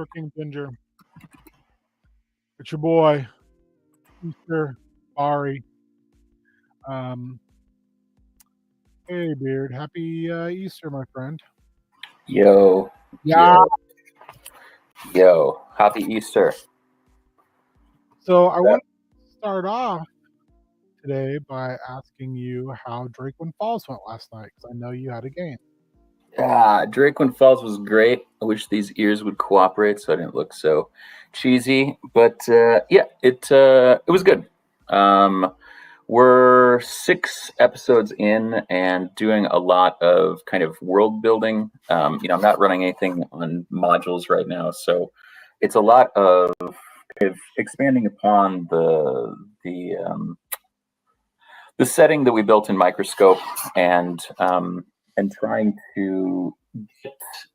Short King Ginger. It's your boy, Easter Ari. Um, hey, Beard. Happy Easter, my friend. Yo, Yeah. yo, happy Easter. So I want to start off today by asking you how Drakewind Falls went last night, because I know you had a game. Yeah, Drakewind Falls was great. I wish these ears would cooperate so I didn't look so cheesy. But yeah, it was good. We're 6 episodes in and doing a lot of kind of world building. I'm not running anything on modules right now, so it's a lot of kind of expanding upon the setting that we built in Microscope and trying to get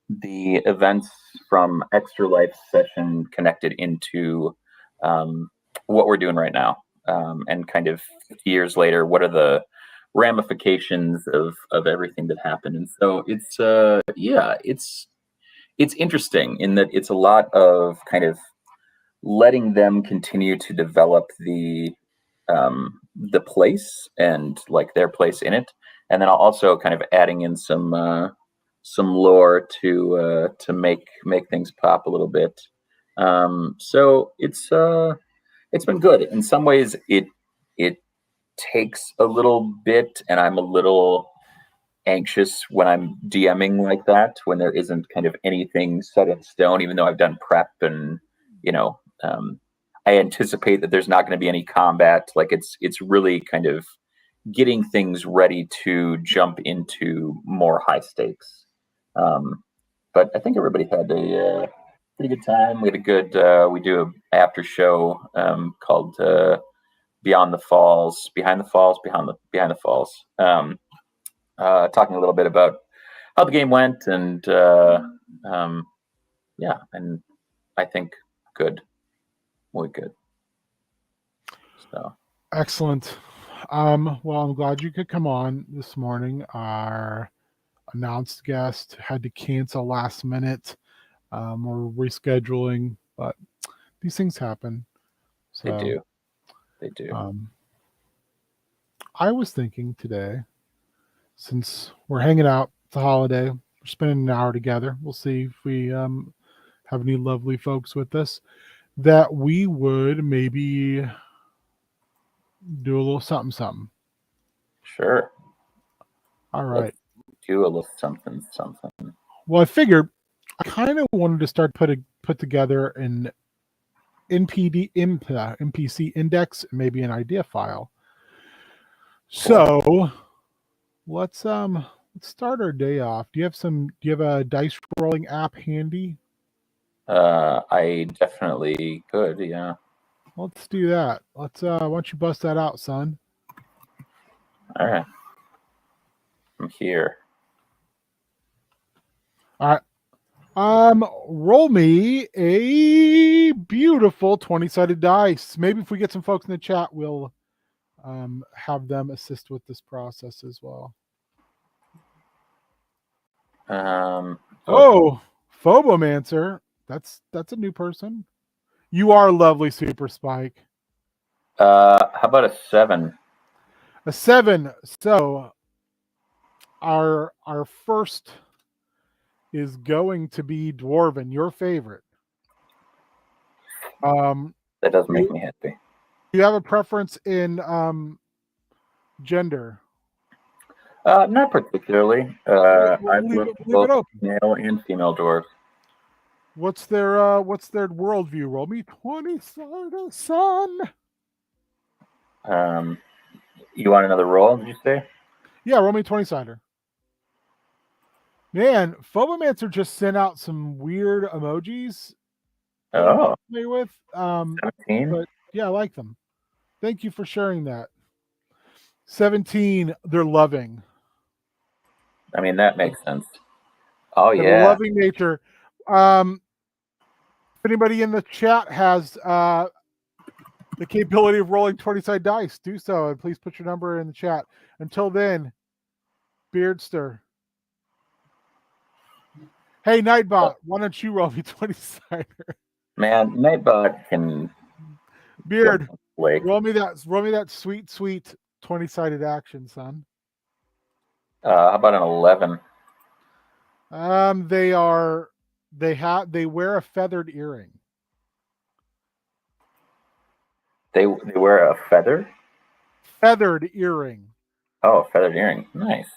the events from Extra Life session connected into what we're doing right now, and kind of 50 years later, what are the ramifications of everything that happened. And so it's interesting in that it's a lot of kind of letting them continue to develop the place and like their place in it, and then also kind of adding in some lore to make things pop a little bit. So it's been good. In some ways, it takes a little bit, and I'm a little anxious when I'm DMing like that, when there isn't kind of anything set in stone, even though I've done prep and I anticipate that there's not going to be any combat. Like it's really kind of getting things ready to jump into more high stakes. But I think everybody had a pretty good time. We had a good. We do an after show called Beyond the Falls, Behind the Falls, Behind the Falls. Talking a little bit about how the game went, and yeah, and I think good. Muy good. So Excellent. Well, I'm glad you could come on this morning. Our announced guest had to cancel last minute. We're rescheduling, but these things happen. So, They do. I was thinking today, since we're hanging out, it's a holiday, we're spending an hour together. We'll see if we have any lovely folks with us, that we would maybe do a little something. Sure. All right. Let's do a little something. Well, I figured I kind of wanted to start put together an MPC index, maybe an idea file. So let's start our day off. Do you have a dice rolling app handy? I definitely could, yeah. Let's do that. Why don't you bust that out, son? All right. I'm here. All right. Roll me a beautiful 20-sided dice. Maybe if we get some folks in the chat, we'll have them assist with this process as well. Oh, Phobomancer. That's a new person. You are lovely, Super Spike. How about a 7? A 7. So our first is going to be Dwarven, your favorite. That does make me happy. Do you have a preference in gender? Not particularly. I've looked both male and female dwarves. What's their worldview? Roll me 20-sided, son. You want another roll, did you say? Yeah, roll me 20-sider. Man, Phobomancer just sent out some weird emojis. Oh. With 17? But yeah, I like them. Thank you for sharing that. 17, they're loving. I mean, that makes sense. Oh, the yeah. Loving nature. If anybody in the chat has the capability of rolling 20-sided dice, do so, and please put your number in the chat. Until then, Beardster. Hey, Nightbot, why don't you roll me 20 cider? Man, Nightbot can Beard, Blake. roll me that sweet, sweet 20-sided action, son. How about an 11? They wear a feathered earring. They wear a feather. Feathered earring. Oh, a feathered earring. Nice.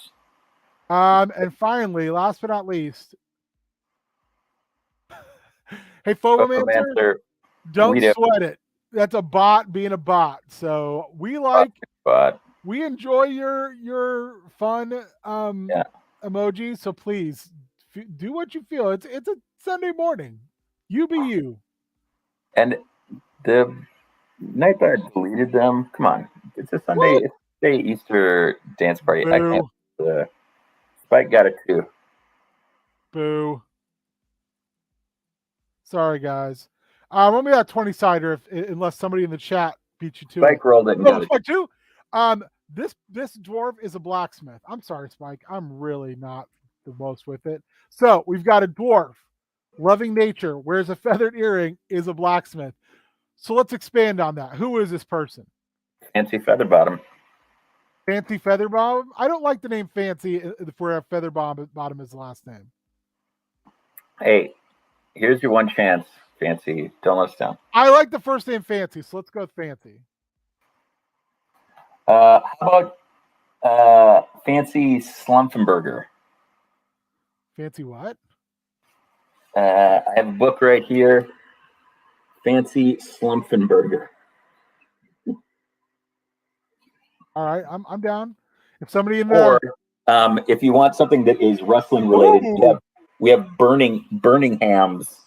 And finally, last but not least, hey, Phobomancer, don't sweat it. That's a bot being a bot. So we enjoy your fun emojis. So please do what you feel. It's a Sunday morning. You be you. And the Nightbot deleted them. Come on, it's a Sunday. It's a Easter dance party. Boo. I can't. Spike got it too. Boo. Sorry, guys. Roll me that 20-sider unless somebody in the chat beat you to Spike rolled it and got it. Spike too. This dwarf is a blacksmith. I'm sorry, Spike. I'm really not the most with it. So we've got a dwarf, loving nature, wears a feathered earring, is a blacksmith. So let's expand on that. Who is this person? Fancy Featherbottom. Fancy Featherbottom? I don't like the name Fancy if we're at Featherbottom is the last name. Hey, here's your one chance, Fancy. Don't let us down. I like the first name Fancy, so let's go with Fancy. How about Fancy Slumphenberger? Fancy what? I have a book right here. Fancy Slumphenberger. All right, I'm down. If somebody in there, or if you want something that is wrestling related, we have burning hams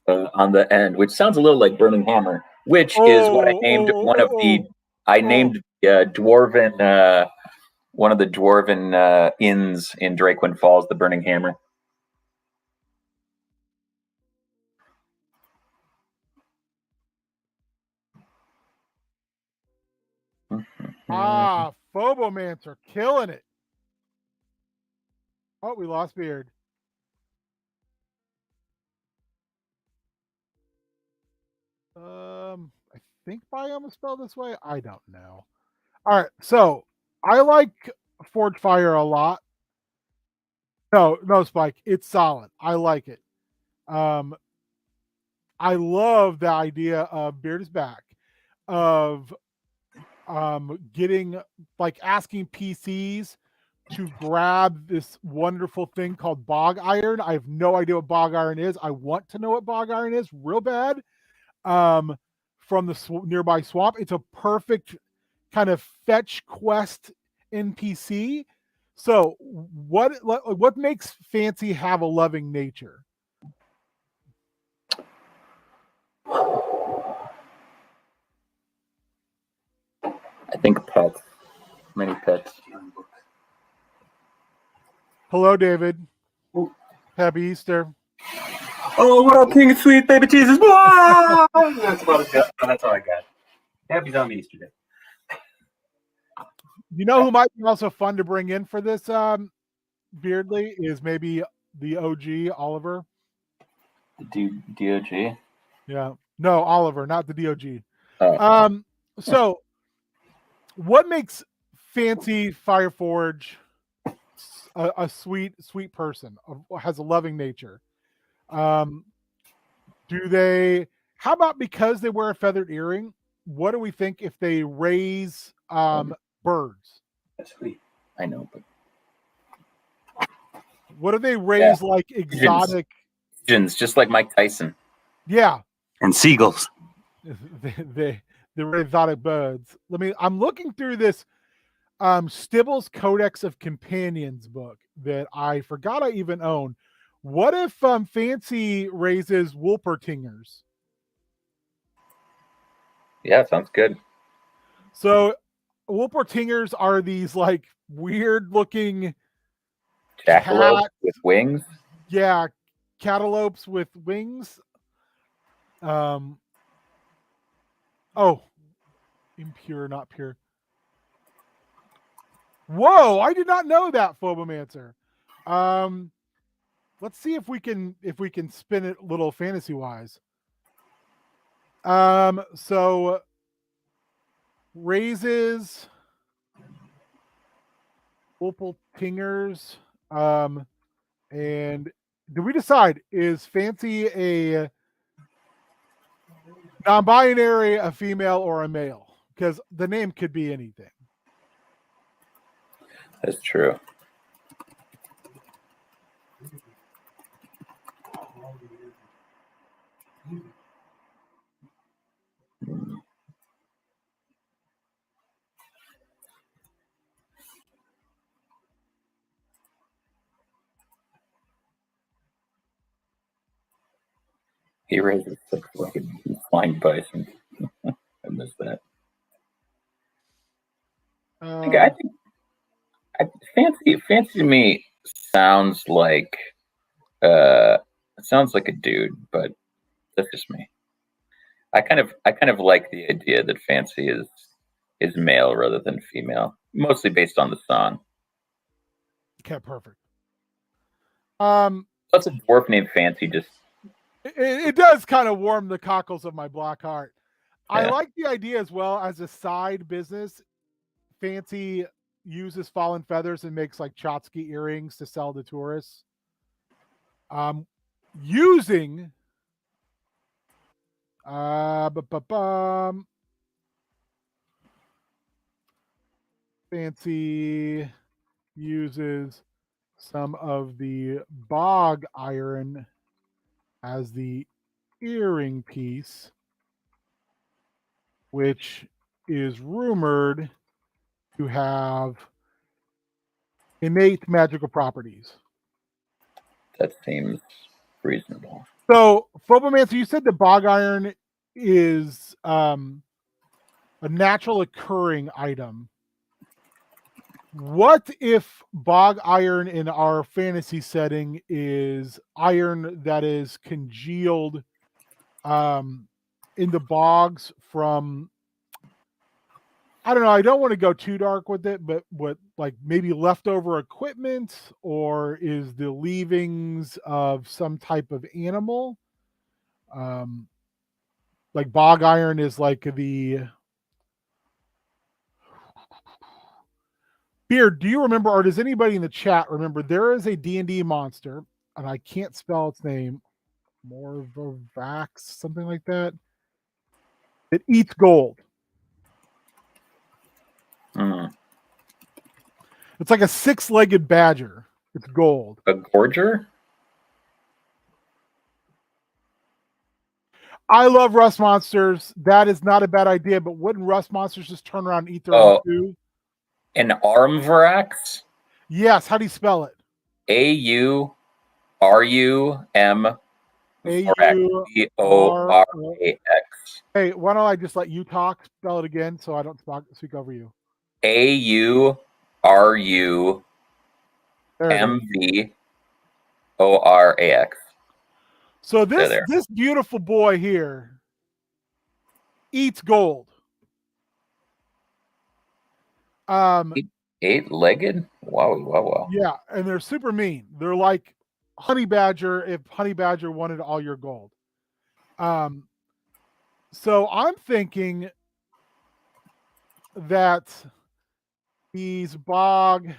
on the end, which sounds a little like Burning Hammer, which is what I named one of the. I named dwarven one of the dwarven inns in Drakewind Falls, the Burning Hammer. Phobomancer, killing it. Oh, we lost Beard. I think biome is spelled this way. I don't know. All right, so I like Forge Fire a lot. No, Spike, it's solid. I like it. I love the idea of Beard is back, of getting asking PCs to grab this wonderful thing called bog iron. I have no idea what bog iron is. I want to know what bog iron is real bad. From the nearby swamp, it's a perfect kind of fetch quest NPC. So what makes Fancy have a loving nature? I think pets. Many pets. Hello, David. Ooh. Happy Easter. Oh, what up, King of Sweet Baby Jesus? That's about it. That's all I got. Happy on Easter Day. You know who might be also fun to bring in for this Beardly is maybe the OG Oliver. The DOG? Yeah. No, Oliver, not the DOG. Oh. So what makes Fancy Fireforge a sweet person, has a loving nature? How about because they wear a feathered earring, what do we think if they raise birds? That's sweet. I know, but what do they raise like exotic pigeons, just like Mike Tyson? Yeah. And seagulls. They're exotic birds. I'm looking through this Stibble's Codex of Companions book that I forgot I even own. What if Fancy raises Wolpertingers? Yeah, sounds good. So Wolpertingers are these like weird looking jackalopes with wings. Yeah, catelopes with wings. Impure, not pure. Whoa, I did not know that, Phobomancer. let's see if we can spin it a little fantasy wise. So raises, opal tingers, and did we decide is fancy a non-binary, a female, or a male? Because the name could be anything. That's true. He raises 6-legged flying bison. I missed that. I think fancy to me sounds like it sounds like a dude, but that's just me. I kind of like the idea that fancy is male rather than female, mostly based on the song. Okay, perfect. Plus a dwarf named Fancy just it does kind of warm the cockles of my black heart. I Yeah. like the idea as well as a side business. Fancy uses fallen feathers and makes like Chotsky earrings to sell to tourists. Using Fancy uses some of the bog iron as the earring piece, which is rumored to have innate magical properties. that seems reasonable. So, Phobomancer, you said the bog iron is a natural occurring item. What if bog iron in our fantasy setting is iron that is congealed in the bogs from, I don't know, I don't want to go too dark with it, but what, like maybe leftover equipment, or is the leavings of some type of animal? Like bog iron is like the Beard, do you remember, or does anybody in the chat remember, there is a D&D monster, and I can't spell its name, Morvovax, something like that, it eats gold. Mm. It's like a 6-legged badger. It's gold. A gorger? I love rust monsters. That is not a bad idea, but wouldn't rust monsters just turn around and eat their own food? An armvarax? Yes. How do you spell it? AURUM VORAX. Hey, why don't I just let you talk? Spell it again so I don't speak over you. AURUMVORAX. So this beautiful boy here eats gold. Eight-legged? Wow. Yeah, and they're super mean. They're like honey badger if honey badger wanted all your gold. So I'm thinking that these bog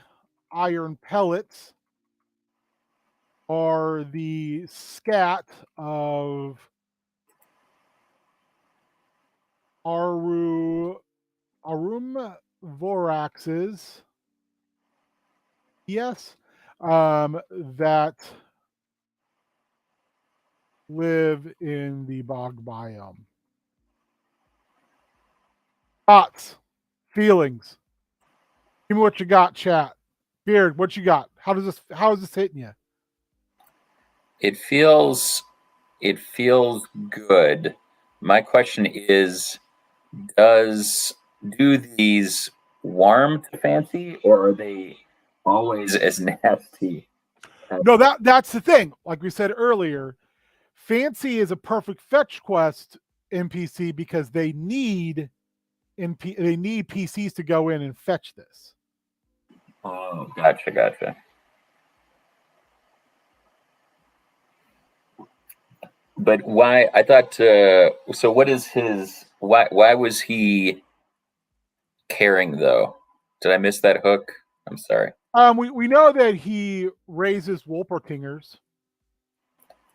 iron pellets are the scat of Arum Voraxes. Yes, that live in the bog biome. Thoughts, feelings. Give me what you got, chat. Beard, what you got? How is this hitting you? It feels good. My question is, do these warm to Fancy, or are they always as nasty? No, that's the thing. Like we said earlier, Fancy is a perfect fetch quest NPC because they need PCs to go in and fetch this. Oh, gotcha. But why? I thought. So what is his? Why was he caring though? Did I miss that hook? I'm sorry. We know that he raises Wolpertingers.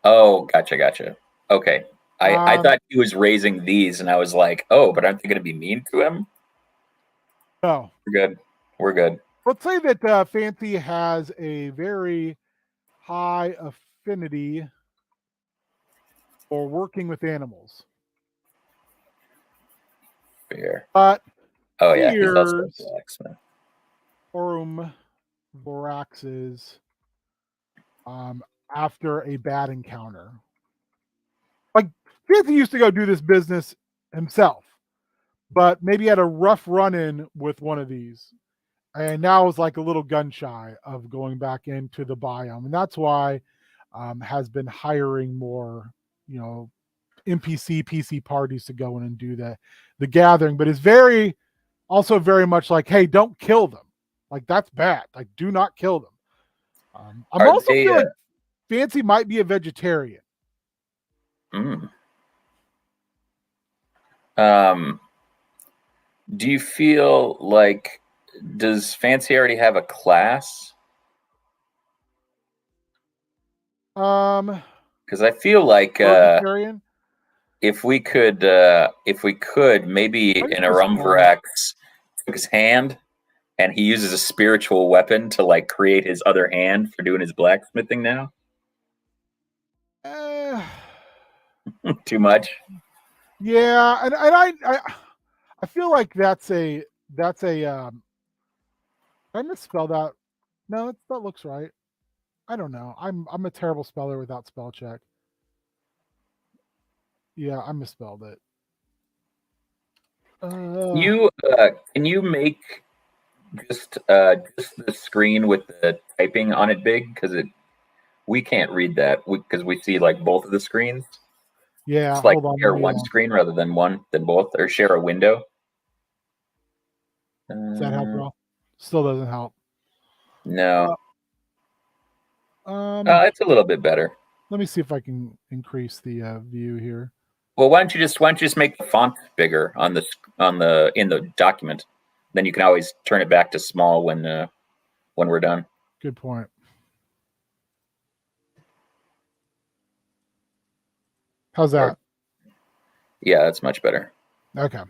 Oh, gotcha. Okay. I Um, thought he was raising these, and I was like, oh, but aren't they going to be mean to him? no. We're good. Let's say that Fancy has a very high affinity for working with animals. Fair. But Oh yeah, he's also a fears blacksmith. Voraxes after a bad encounter. Like Fancy used to go do this business himself, but maybe had a rough run-in with one of these. And now is like a little gun shy of going back into the biome. And that's why has been hiring more, NPC, PC parties to go in and do the gathering. But it's also very much like, hey, don't kill them. Like, that's bad. Like, do not kill them. I'm also feeling Fancy might be a vegetarian. Do you feel like, does Fancy already have a class? Because I feel like vegetarian. If we could, maybe in a Rumvarax took his hand and he uses a spiritual weapon to like create his other hand for doing his blacksmithing now. Too much. Yeah, and I feel like that's a I misspelled that. No, that looks right. I don't know. I'm a terrible speller without spell check. Yeah, I misspelled it. Can you make just the screen with the typing on it big, because we can't read that because we see like both of the screens. Yeah, it's like share one screen rather than both, or share a window. Does that help at all? Still doesn't help. No. It's a little bit better. Let me see if I can increase the view here. Well, why don't you just make the font bigger in the document? Then you can always turn it back to small when we're done. Good point. How's that? Yeah, that's much better. Okay.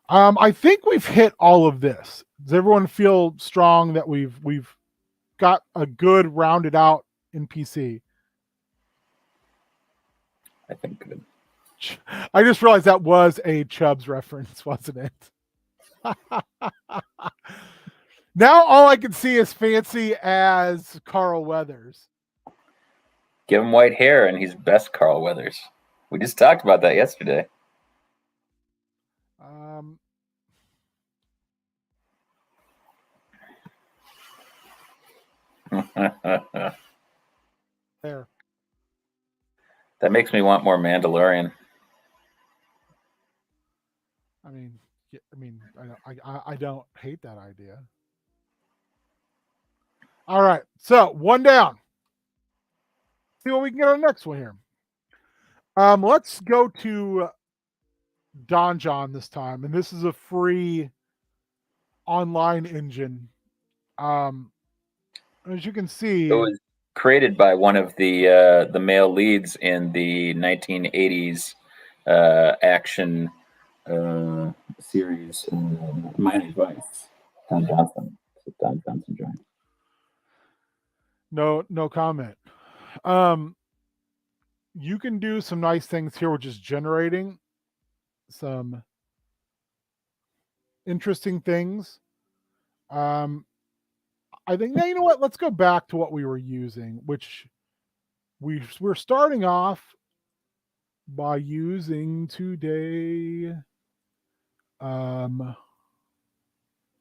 I think we've hit all of this. Does everyone feel strong that we've got a good rounded out NPC? I think good. I just realized that was a Chubbs reference, wasn't it? Now all I can see is Fancy as Carl Weathers. Give him white hair and he's best Carl Weathers. We just talked about that yesterday. There. That makes me want more Mandalorian. I don't hate that idea. All right, so one down. See what we can get on the next one here. Let's go to Don John this time, and this is a free online engine. As you can see, it was created by one of the male leads in the 1980s action series, Miami Vice. Don Johnson. Don Johnson joined. No comment. You can do some nice things here, which is generating some interesting things. I think, now, you know what? Let's go back to what we were using, which we're starting off by using today.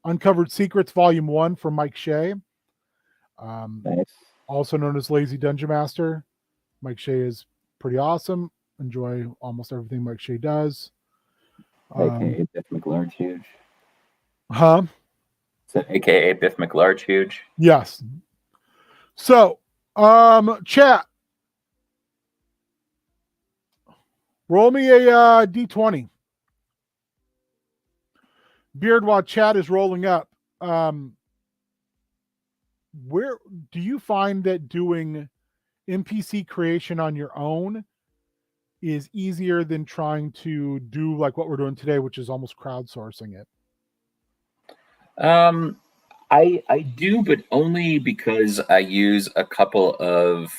Uncovered Secrets Volume 1 from Mike Shea. Nice. Also known as Lazy Dungeon Master. Mike Shea is pretty awesome. Enjoy almost everything Mike Shea does. AKA Biff McLarge Huge. Huh? So AKA Biff McLarge Huge. Yes. So, chat. Roll me a d20. Beard, while Chad is rolling up, where do you find that doing NPC creation on your own is easier than trying to do like what we're doing today, which is almost crowdsourcing it? I do, but only because I use a couple of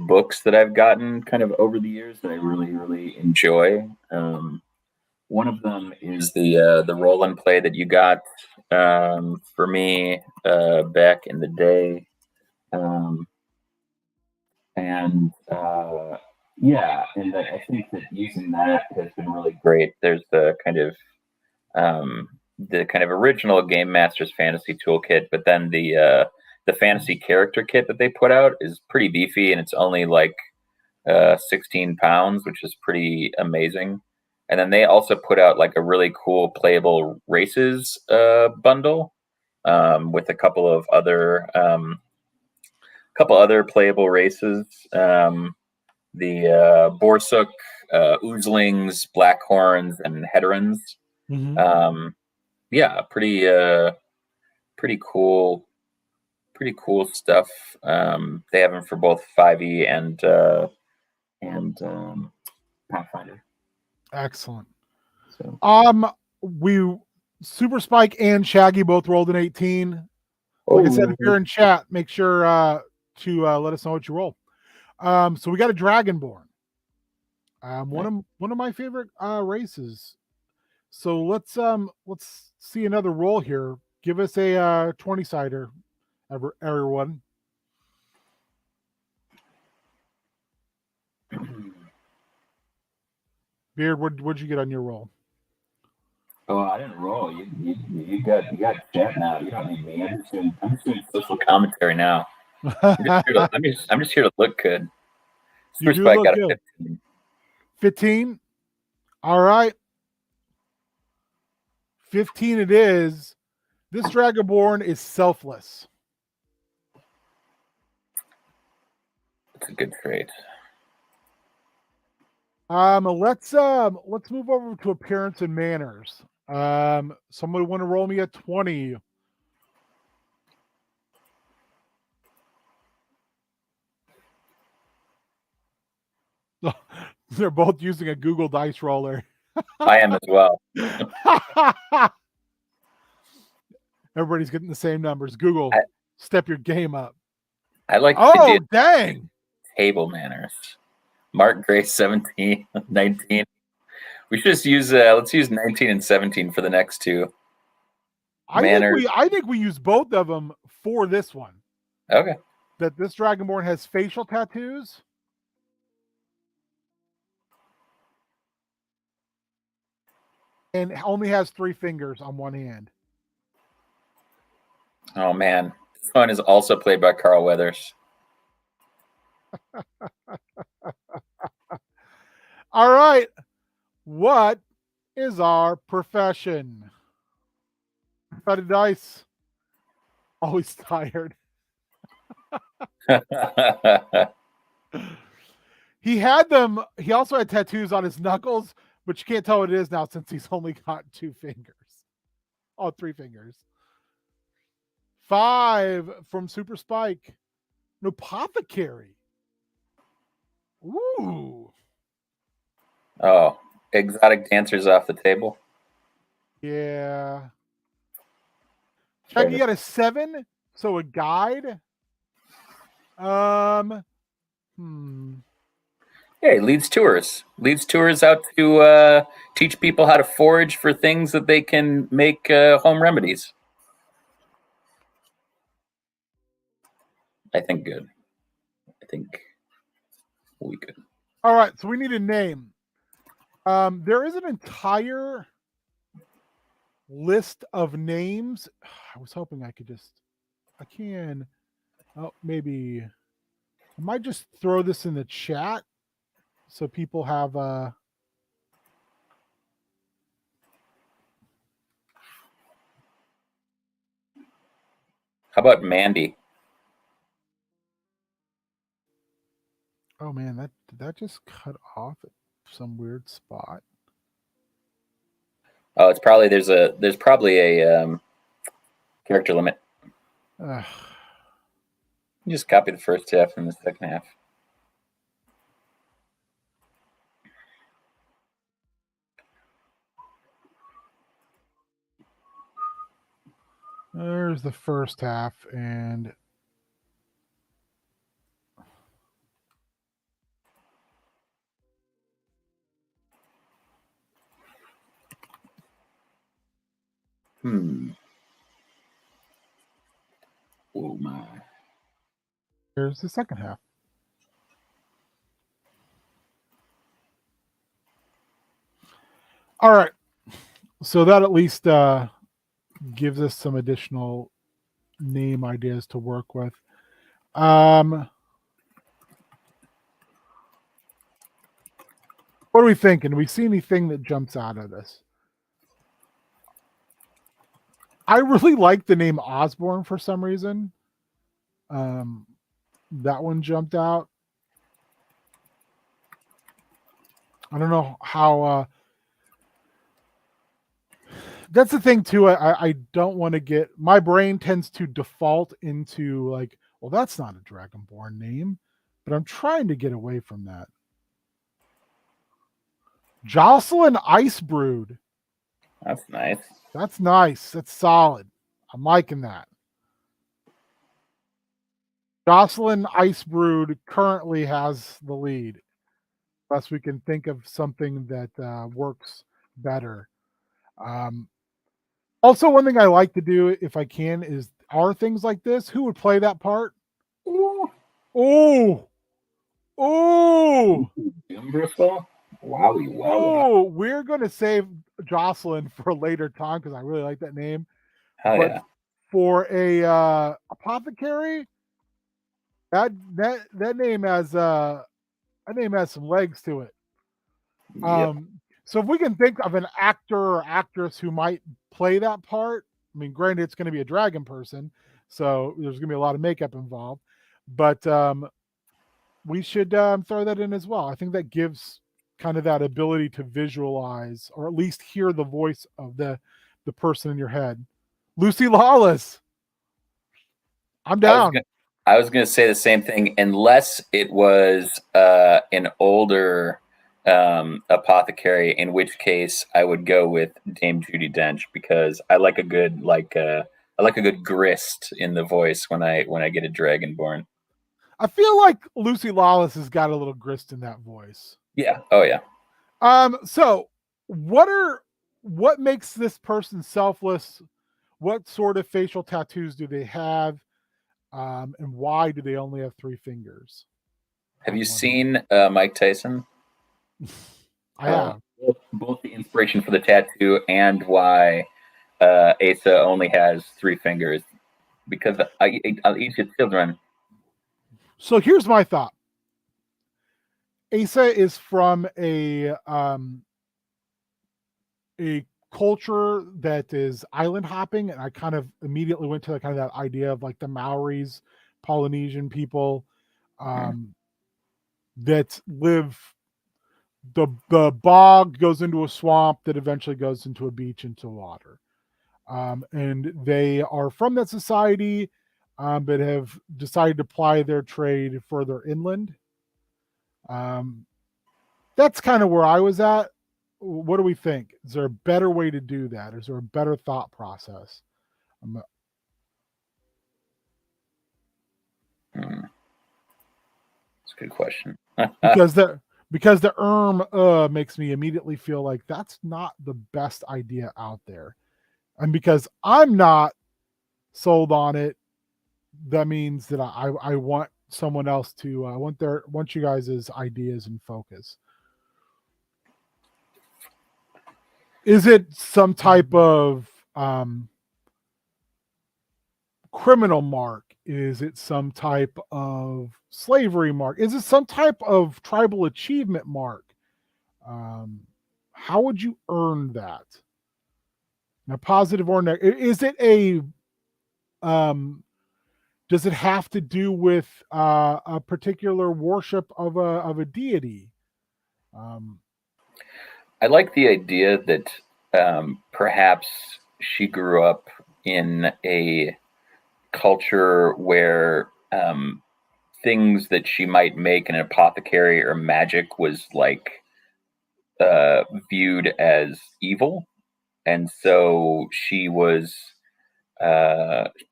books that I've gotten kind of over the years that I really enjoy. One of them is the roll and play that you got for me back in the day, and yeah, and I think that using that has been really great. There's the kind of original Game Master's Fantasy Toolkit, but then the fantasy character kit that they put out is pretty beefy, and it's only like 16 pounds, which is pretty amazing. And then they also put out like a really cool playable races bundle with a couple other playable races. The Borsuk, Oozlings, Blackhorns, and Hedrons. Mm-hmm. Yeah, pretty cool stuff. They have them for both 5e and Pathfinder. Excellent. So. We Super Spike and Shaggy both rolled an 18. Like I said, if you're in chat, make sure to let us know what you roll. So we got a Dragonborn. One of my favorite races. So let's see another roll here. Give us a 20-sider, everyone. Beard, what'd you get on your roll? Oh, I didn't roll. You got chat now. You don't need me. I'm just doing social commentary now. I'm just here to look good. You do look good. 15. All right. 15 it is. This Dragonborn is selfless. That's a good trait. Let's move over to appearance and manners. Somebody want to roll me a 20. They're both using a Google Dice roller. I am as well. Everybody's getting the same numbers. Google, step your game up. I like. Oh, dang! Table manners. Mark Gray 17, 19. We should just use. Let's use 19 and 17 for the next two. I think we use both of them for this one. Okay. That this Dragonborn has facial tattoos. And only has 3 fingers on one hand. Oh man, this one is also played by Carl Weathers. All right. What is our profession? Got a dice. Always tired. He also had tattoos on his knuckles, but you can't tell what it is now since he's only got 2 fingers. Oh, 3 fingers. 5 from Super Spike. An apothecary. Ooh. Oh, exotic dancers off the table. Yeah. Chuck, you got a 7, so a guide. Hey, leads tours. Leads tours out to teach people how to forage for things that they can make home remedies. I think good. I think we good. All right, so we need a name. There is an entire list of names. I was hoping I could I can. Oh, maybe I might just throw this in the chat so people have How about Mandy? Oh man, did that just cut off at some weird spot? Oh, it's probably there's probably a character limit. Ugh. You just copy the first half and the second half. There's the first half, and Oh my. here's the second half. All right. So that at least gives us some additional name ideas to work with. What are we thinking? Do we see anything that jumps out of this? I really like the name Osborne for some reason. That one jumped out. I don't know how. That's the thing too. I don't want to get, my brain tends to default into like, well, that's not a Dragonborn name, but I'm trying to get away from that. Jocelyn Icebrood. That's nice. That's nice. That's solid. I'm liking that. Jocelyn Icebrood currently has the lead. Unless we can think of something that works better. Also, one thing I like to do, if I can, is are things like this. Who would play that part? Ooh. Oh, oh, Bristol. Wowie, wow. oh! We're gonna save Jocelyn for a later time because I really like that name. Hell But yeah. for a apothecary, that name has some legs to it. Yep. So if we can think of an actor or actress who might play that part, I mean, granted, it's going to be a dragon person, so there's going to be a lot of makeup involved, but we should throw that in as well. I think that gives kind of that ability to visualize or at least hear the voice of the person in your head. Lucy Lawless. I'm down. I was gonna say the same thing, unless it was an older apothecary, in which case I would go with Dame Judi Dench, because I like a good grist in the voice when I get a dragonborn. I feel like Lucy Lawless has got a little grist in that voice. Yeah. Oh yeah. So what makes this person selfless? What sort of facial tattoos do they have? And why do they only have 3 fingers? Have you seen Mike Tyson? I have. Both the inspiration for the tattoo and why Asa only has 3 fingers, because I'll eat your children. So here's my thought. Asa is from a culture that is island hopping, and I kind of immediately went to kind of that idea of like the Maoris, Polynesian people that live. The bog goes into a swamp that eventually goes into a beach, into water, and they are from that society, but have decided to ply their trade further inland. That's kind of where I was at. What do we think? Is there a better way to do that? Is there a better thought process? That's a good question. because the makes me immediately feel like that's not the best idea out there. And because I'm not sold on it, that means that I want someone else to want you guys' ideas and focus. Is it some type of criminal mark? Is it some type of slavery mark? Is it some type of tribal achievement mark? How would you earn that? Now, positive or negative? Is it a Does it have to do with a particular worship of a deity? Um, I like the idea that perhaps she grew up in a culture where things that she might make in an apothecary or magic was like viewed as evil, and so she was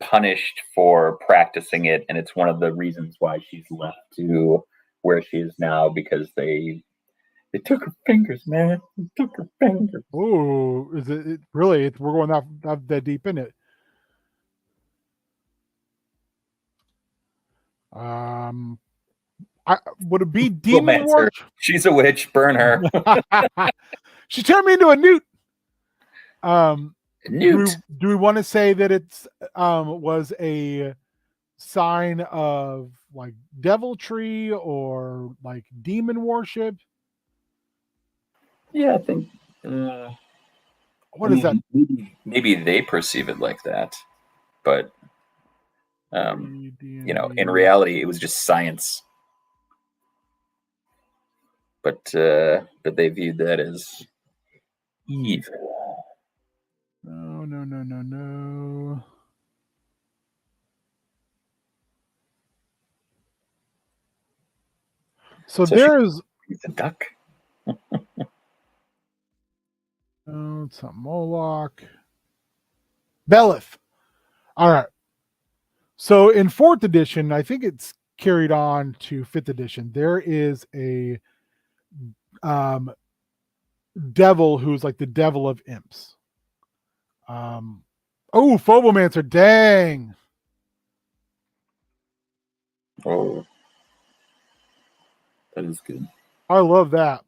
punished for practicing it, and it's one of the reasons why she's left to where she is now because they took her fingers, man. They took her fingers. oh, is it really? We're going that deep in it. Would it be demon Romance her. worship? She's a witch. Burn her. She turned me into a newt. Newt. Do we want to say that it's was a sign of like deviltry or like demon worship? Yeah, I think. What is that? Maybe they perceive it like that, but in reality, it was just science. But they viewed that as evil. No. So there is a duck. it's a Moloch. Belith. All right. So in 4th edition, I think it's carried on to 5th edition. There is a devil who's like the devil of imps. Phobomancer, dang. Oh, that is good. I love that.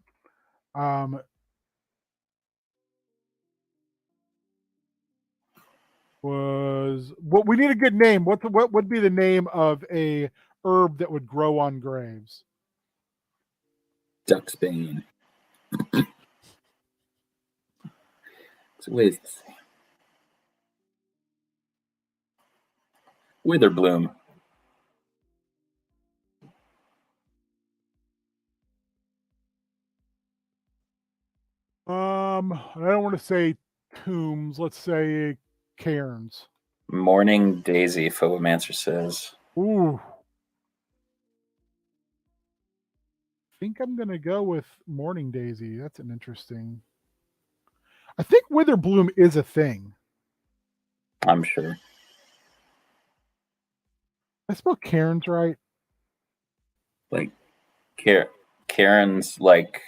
We need a good name. What would be the name of a herb that would grow on graves? Duxbane. So what is this? Witherbloom. I don't want to say tombs. Let's say cairns. Morning Daisy, Phobomancer says. Ooh. I think I'm going to go with Morning Daisy. That's an interesting. I think Witherbloom is a thing. I'm sure. I spell cairns right. Like Karen's like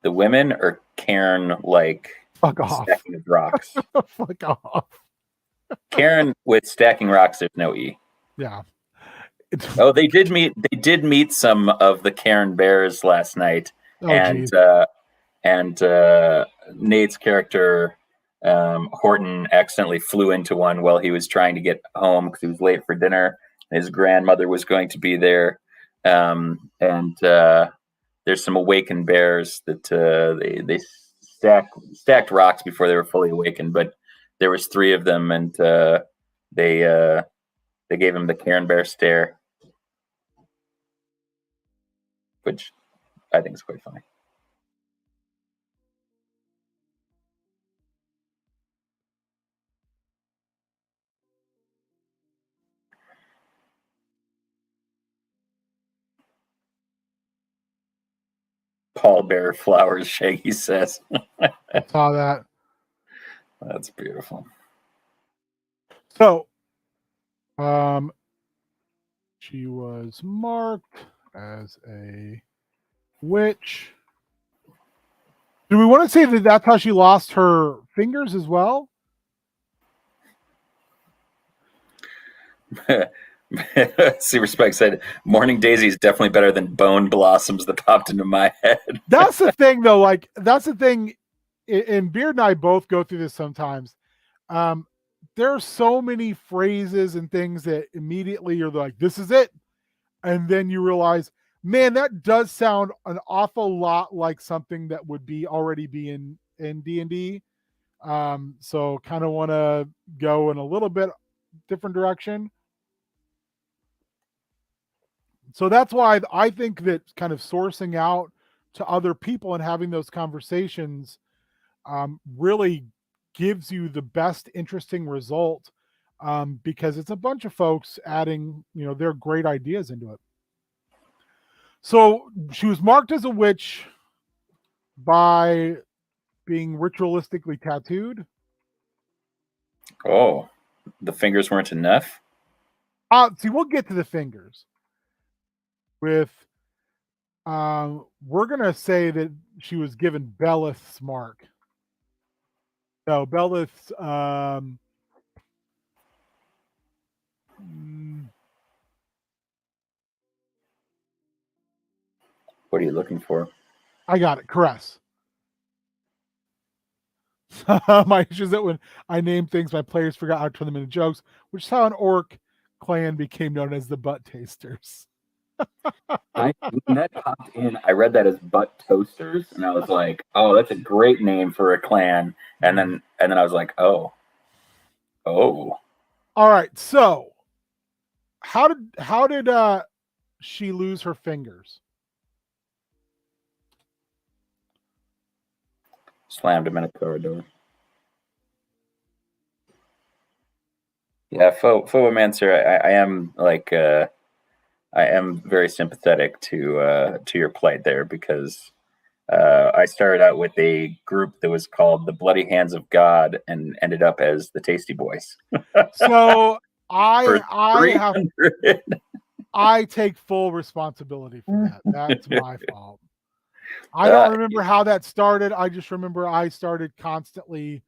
the women, or Karen like fuck off stacking of rocks? Fuck off. Karen with stacking rocks, there's no E. Yeah. Oh, they did meet some of the Karen bears last night. And Nate's character Horton accidentally flew into one while he was trying to get home because he was late for dinner. His grandmother was going to be there. There's some awakened bears that they stacked rocks before they were fully awakened, but there was 3 of them, and they gave him the Cairn Bear stare, which I think is quite funny. Paul Bear flowers, Shaggy says. I saw that. That's beautiful. So, she was marked as a witch. Do we want to say that that's how she lost her fingers as well? Super Spike said, Morning Daisy is definitely better than Bone Blossoms that popped into my head. That's the thing, though. Like, that's the thing. And Beard and I both go through this sometimes. There are so many phrases and things that immediately you're like, this is it. And then you realize, man, that does sound an awful lot like something that would already be in D&D. So kind of want to go in a little bit different direction. So that's why I think that kind of sourcing out to other people and having those conversations really gives you the best interesting result, because it's a bunch of folks adding, their great ideas into it. So she was marked as a witch by being ritualistically tattooed. Oh, the fingers weren't enough? See, we'll get to the fingers. We're gonna say that she was given Belith's mark. No, Belith's What are you looking for? I got it, caress. My issue is that when I name things, my players forgot how to turn them into jokes, which is how an orc clan became known as the Butt Tasters. When that popped in, I read that as Butt Toasters, and I was like, "Oh, that's a great name for a clan." And then I was like, "Oh." All right. So, how did she lose her fingers? Slammed him in a corridor. Yeah, Phobomancer, I am like I am very sympathetic to your plight there, because I started out with a group that was called the Bloody Hands of God and ended up as the Tasty Boys. So For I take full responsibility for that. That's my fault. I don't remember how that started. I just remember I started constantly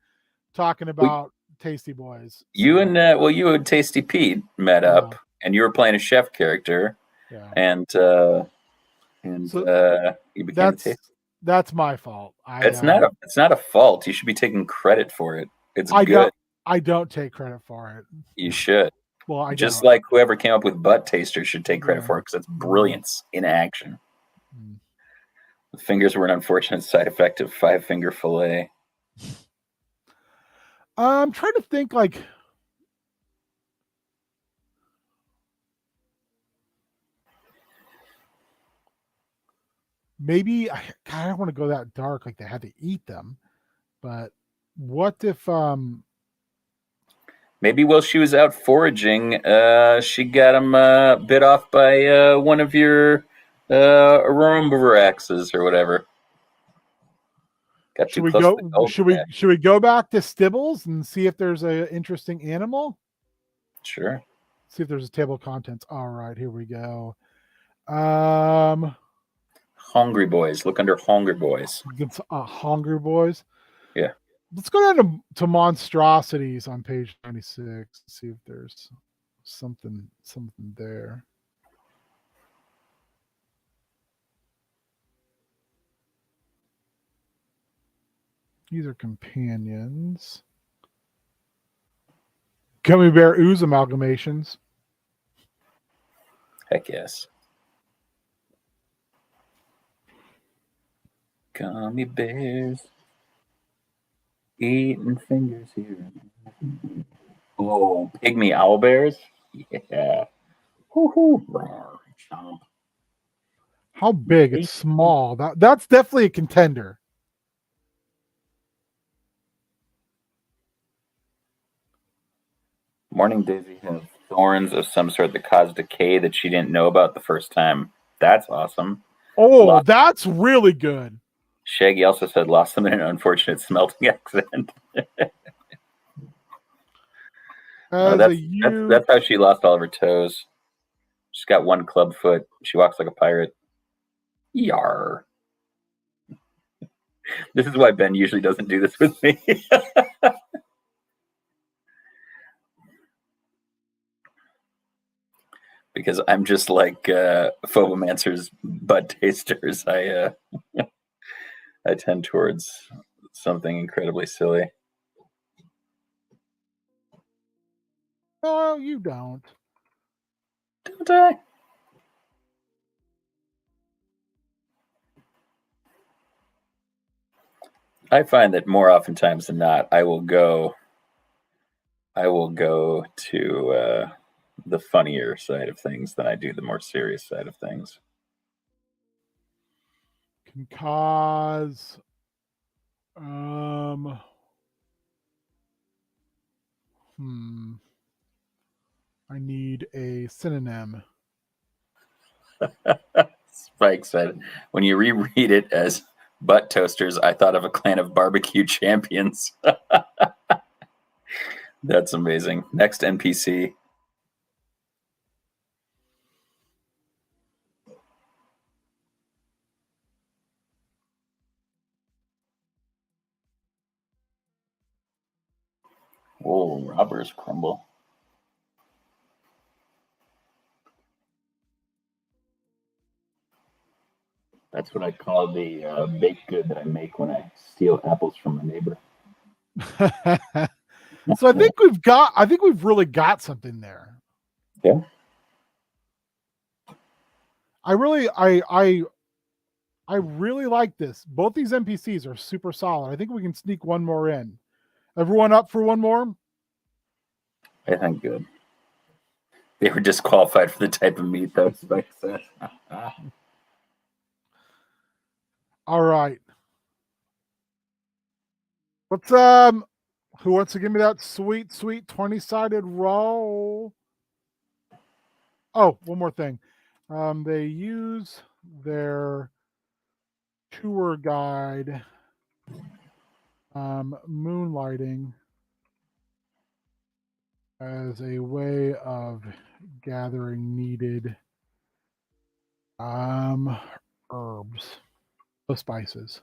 talking about Tasty Boys. You and Tasty Pete met up, and you were playing a chef character, and you became the Tasty. That's my fault. It's not a fault. You should be taking credit for it. It's good. I don't take credit for it. You should. Well, I just don't. Like whoever came up with Butt Taster should take credit for it, because it's brilliance in action. The fingers were an unfortunate side effect of 5-finger fillet. I'm trying to think, like, maybe I don't want to go that dark, like they had to eat them, but what if maybe while she was out foraging, she got him bit off by one of your Aurumbraxes or whatever. Should we go back to Stibbles and see if there's an interesting animal? Sure. See if there's a table of contents. All right, here we go. Hungry Boys. Look under Hungry Boys. It's Hungry Boys. Yeah. Let's go down to monstrosities on page 96. See if there's something there. These are companions. Gummy Bear Ooze amalgamations. Heck yes. Gummy bears eating fingers here. Oh, pygmy owl bears? Yeah. Woo-hoo. Chomp. How big? It's small. That's definitely a contender. Morning Daisy has thorns of some sort that cause decay that she didn't know about the first time. That's awesome. Oh, that's really good. Shaggy also said lost them in an unfortunate smelting accident. That's how she lost all of her toes. She's got one club foot. She walks like a pirate. Yar. This is why Ben usually doesn't do this with me. Because I'm just like Phobomancer's Butt Tasters. I tend towards something incredibly silly. Oh, you don't. Don't I? I find that more oftentimes than not, I will go to the funnier side of things than I do the more serious side of things. Can cause I need a synonym. Spike said, when you reread it as butt toasters, I thought of a clan of barbecue champions. That's amazing. Next NPC. Whoa, robbers crumble. That's what I call the baked good that I make when I steal apples from my neighbor. So I think we've really got something there. Yeah. I really like this. Both these NPCs are super solid. I think we can sneak one more in. Everyone up for one more? I think good. They were disqualified for the type of meat, though, Spike said. All right. Let's who wants to give me that sweet 20-sided roll? Oh, one more thing. They use their tour guide moonlighting as a way of gathering needed herbs, spices.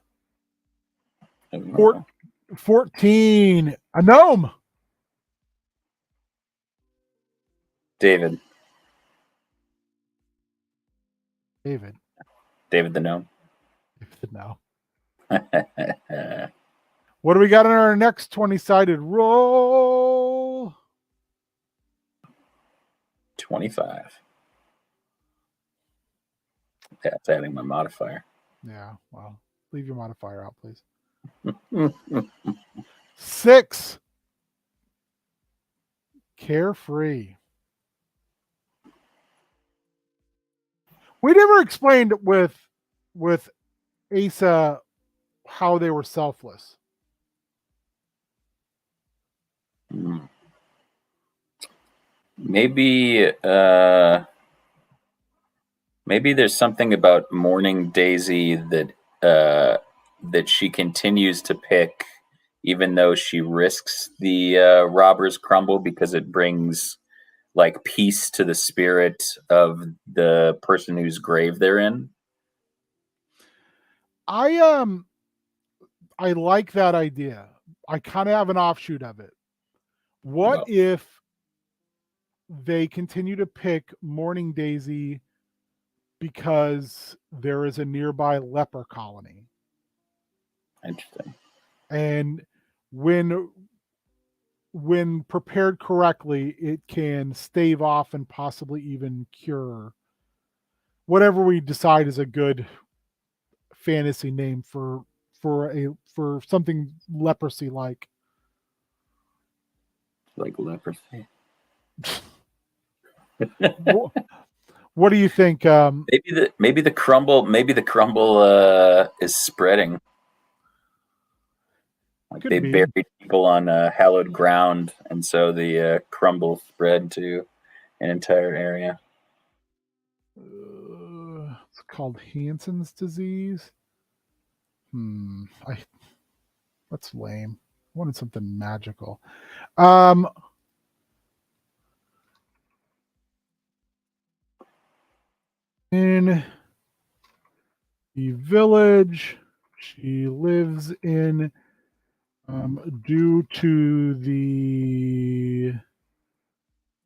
14, a gnome. David the gnome. No. What do we got in our next 20-sided roll? 25. Yeah, it's adding my modifier. Yeah, well, leave your modifier out, please. 6. Carefree. We never explained with Asa how they were selfless. Maybe there's something about Morning Daisy that she continues to pick, even though she risks the robbers crumble, because it brings like peace to the spirit of the person whose grave they're in. I like that idea. I kind of have an offshoot of it. What if they continue to pick Morning Daisy because there is a nearby leper colony? Interesting. And when prepared correctly, it can stave off and possibly even cure whatever we decide is a good fantasy name for something leprosy like. Like leprosy. What do you think? Maybe the crumble is spreading. Like they buried people on hallowed ground, and so the crumble spread to an entire area. It's called Hansen's disease. That's lame. I wanted something magical. In the village she lives in, due to the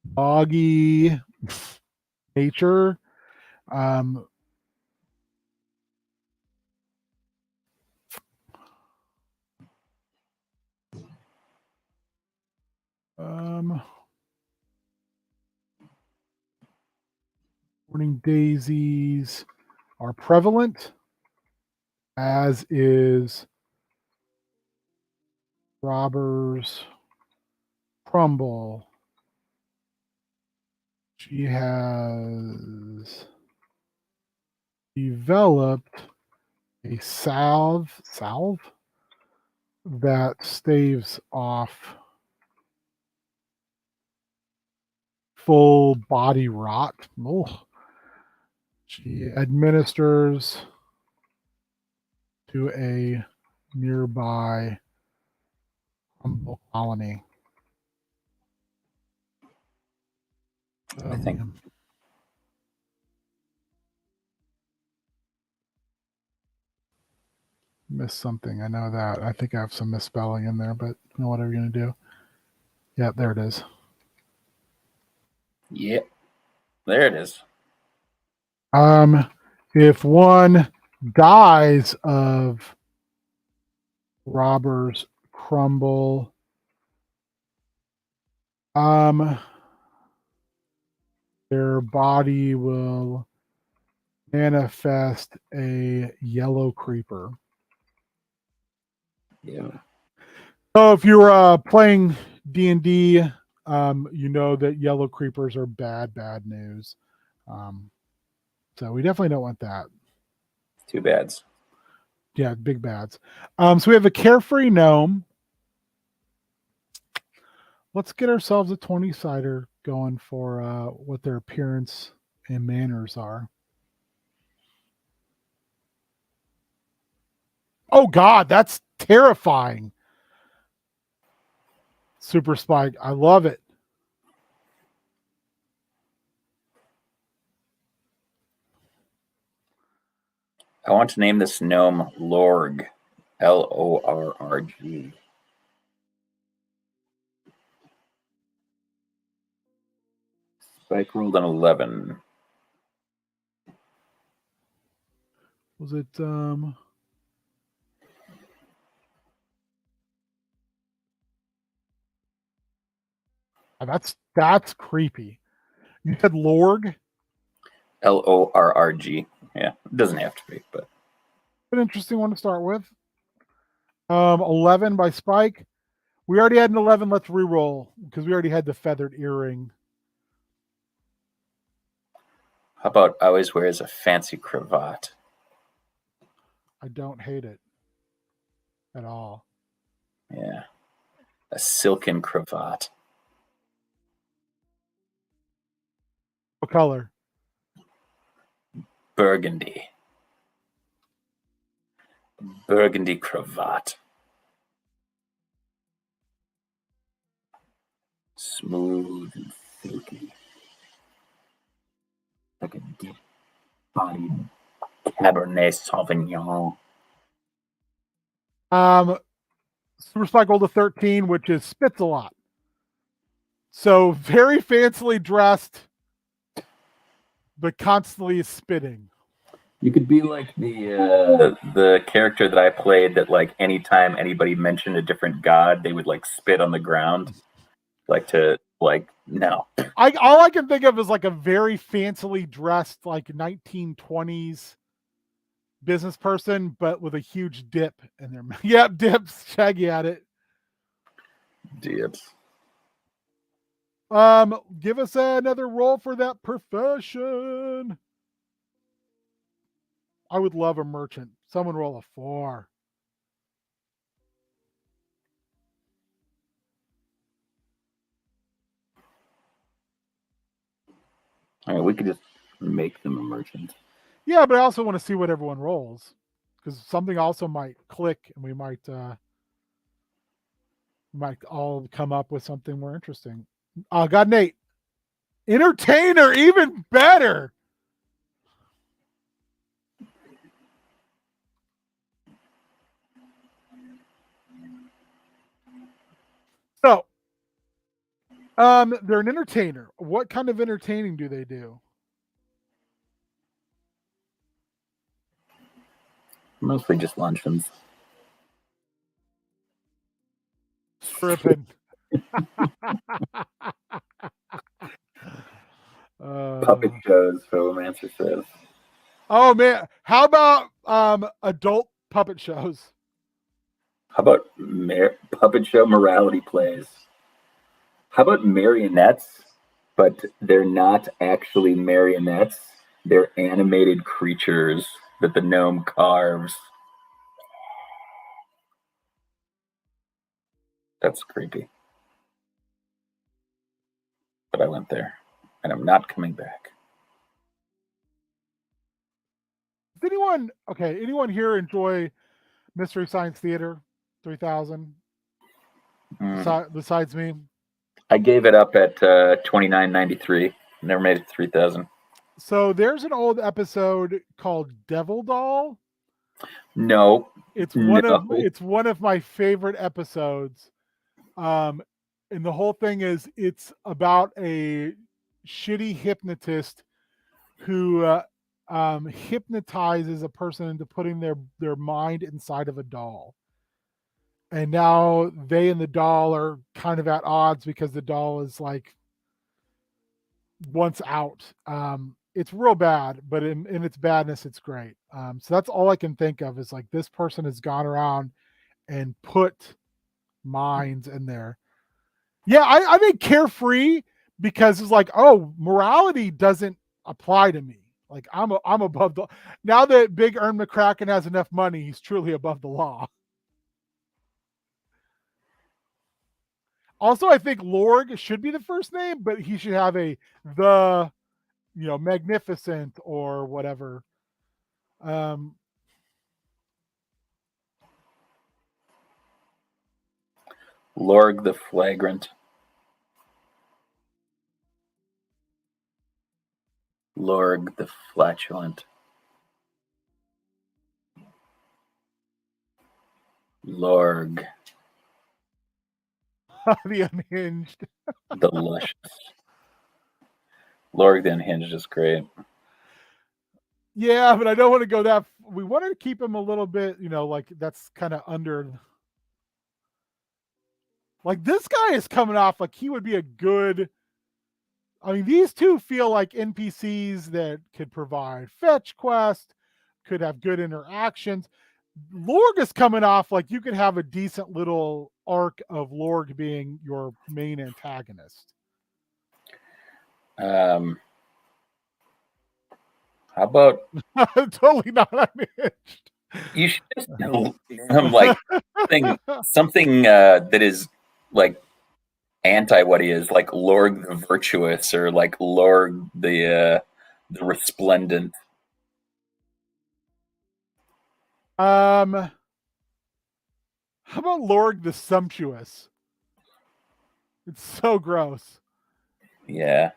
boggy nature, morning daisies are prevalent, as is robbers crumble. She has developed a salve that staves off full body rot. Oh. She administers to a nearby humble colony. I think. Missed something. I know that. I think I have some misspelling in there, but you know what are you going to do? Yeah, there it is. Yep. There it is. If one dies of robber's crumble, their body will manifest a yellow creeper. Yeah. So if you're playing D&D, you know that yellow creepers are bad news. So we definitely don't want that. Too bads. Yeah, big bads. So we have a carefree gnome. Let's get ourselves a 20-sider going for what their appearance and manners are. Oh God, that's terrifying. Super Spike. I love it. I want to name this gnome Lorg. Lorrg. Spike rolled an 11. Was it that's creepy. You said Lorg? Lorrg. Yeah, it doesn't have to be, but An interesting one to start with. 11 by Spike. We already had an 11. Let's re-roll because we already had the feathered earring. how about I always wears a fancy cravat? I don't hate it at all. Yeah, a silken cravat. What color? Burgundy. Burgundy cravat. Smooth and silky. Like a deep bodied Cabernet Sauvignon. Super Spike rolled a 13, which is spits a lot. So very fancily dressed, but constantly spitting. You could be like the character that I played that like anytime anybody mentioned a different god, they would like spit on the ground. No. All I can think of is like a very fancily dressed like 1920s business person, but with a huge dip in their mouth. Yep, dips. Shaggy at it. Dips. Give us another roll for that profession. I would love a merchant. Someone roll a 4. I mean, we could just make them a merchant. Yeah, but I also want to see what everyone rolls because something also might click and we might all come up with something more interesting. God, Nate, entertainer, even better. So, they're an entertainer. What kind of entertaining do they do? Mostly just luncheons. Stripping. Puppet shows, Romancer says. Oh man, how about adult puppet shows? How about puppet show morality plays? How about marionettes but they're not actually marionettes. They're animated creatures that the gnome carves. That's creepy. But I went there, and I'm not coming back. Does anyone here enjoy Mystery Science Theater 3000 besides me? I gave it up at $29.93. Never made it to 3,000. So there's an old episode called Devil Doll. No. It's one of my favorite episodes. And the whole thing is it's about a shitty hypnotist who hypnotizes a person into putting their mind inside of a doll. And now they and the doll are kind of at odds because the doll is like once out. It's real bad, but in its badness, it's great. So that's all I can think of is like this person has gone around and put minds in there. Yeah, I think Carefree because it's like, oh, morality doesn't apply to me. Like I'm above the. Now that Big Ern McCracken has enough money, he's truly above the law. Also, I think Lorg should be the first name, but he should have the magnificent or whatever. Lorg the Flagrant. Lorg the Flatulent. Lorg the Unhinged. the Luscious. Lorg the Unhinged is great. Yeah, but I don't want to go that. We wanted to keep him a little bit, like that's kind of under. Like this guy is coming off like he would be a good. I mean, these two feel like NPCs that could provide fetch quest, could have good interactions. Lorg is coming off like you could have a decent little arc of Lorg being your main antagonist. How about totally not unhinged. You should just like something that is like anti what he is, like Lorg the Virtuous or like Lorg the Resplendent. How about Lorg the Sumptuous? It's so gross. Yeah.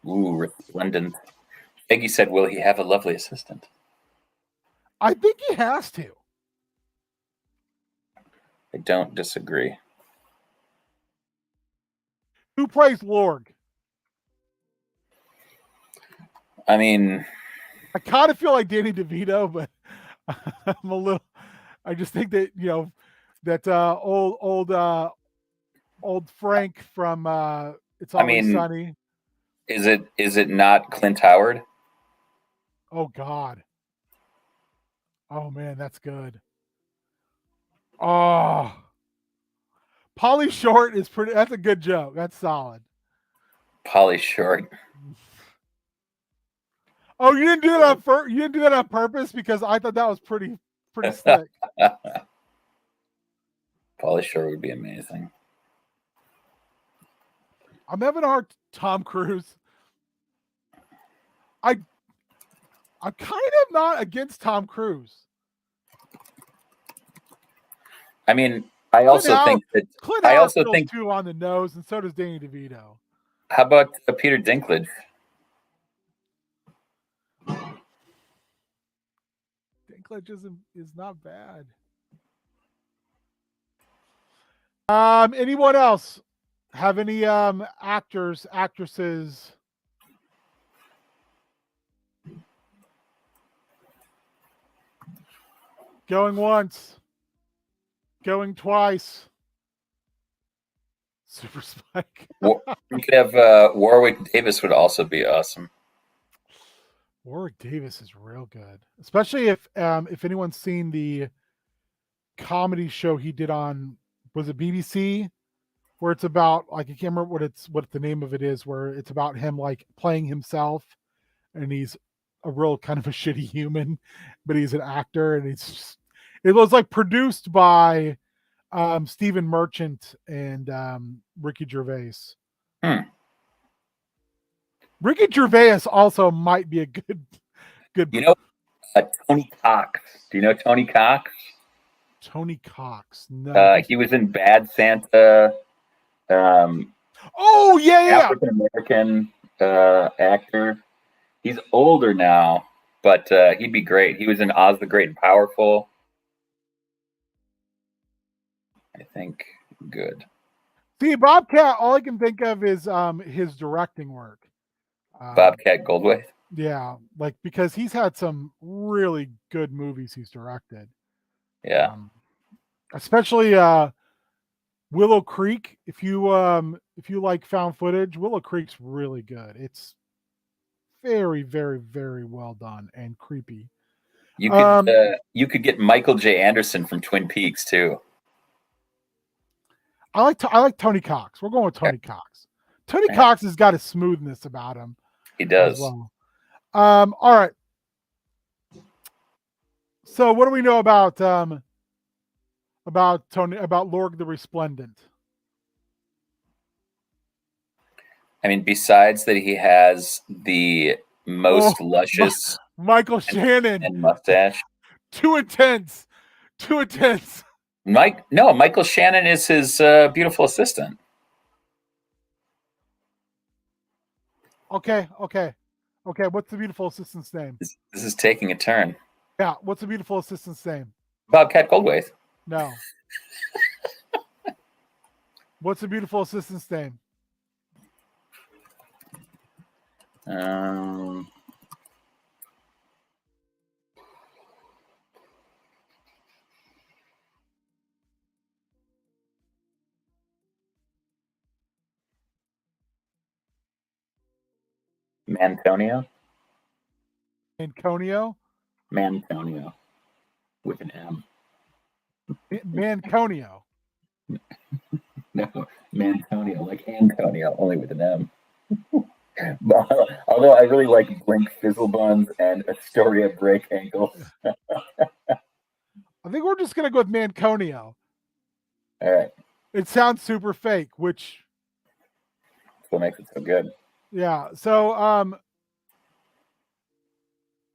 Ooh, Resplendent. Peggy said, will he have a lovely assistant? I think he has to. I don't disagree. Who plays Lorg? I mean, I kind of feel like Danny DeVito, but I'm a little. I just think that that old Frank from It's Always Sunny. Is it not Clint Howard? Oh God. Oh man, that's good. Oh, Pauly Short is pretty. That's a good joke. That's solid. Pauly Short. Oh, you didn't do that you didn't do that on purpose because I thought that was pretty slick. Pauly Short would be amazing. I'm having a hard Tom Cruise. I'm kind of not against Tom Cruise. I mean, I also think too on the nose, and so does Danny DeVito. How about Peter Dinklage? Dinklage is not bad. Anyone else have any actors, actresses? Going once. Going twice. Super Spike. You could have Warwick Davis would also be awesome. Warwick Davis is real good, especially if anyone's seen the comedy show he did on, was it BBC? where it's about like I can't remember what the name of it is, where it's about him like playing himself, and he's a real kind of a shitty human, but he's an actor, and it was like produced by Stephen Merchant and Ricky Gervais. Hmm. Ricky Gervais also might be a good. You know, Tony Cox. Do you know Tony Cox? Tony Cox. No. He was in Bad Santa. Oh yeah. African American actor. He's older now, but he'd be great. He was in Oz the Great and Powerful. I think good. See, Bobcat. All I can think of is his directing work. Bobcat Goldthwait. Yeah, like because he's had some really good movies he's directed. Yeah. Especially Willow Creek. If you like found footage, Willow Creek's really good. It's very, very, very well done and creepy. You could get Michael J. Anderson from Twin Peaks too. I like Tony Cox. We're going with Tony Cox. Tony Cox has got a smoothness about him. He does. As well. All right. So what do we know about Lorg the Resplendent? I mean, besides that, he has the most luscious Michael Shannon and mustache. Too intense. Michael Shannon is his beautiful assistant. Okay. What's the beautiful assistant's name? This is taking a turn. Yeah. What's the beautiful assistant's name? Bobcat Goldthwait. No. What's the beautiful assistant's name? Mantonio with an M. Manconio. No, Mantonio, like Antonio, only with an M. Although I really like Blink Fizzlebuns and Astoria Break Ankles. I think we're just gonna go with Manconio. All right. It sounds super fake, which that's what makes it so good. Yeah. So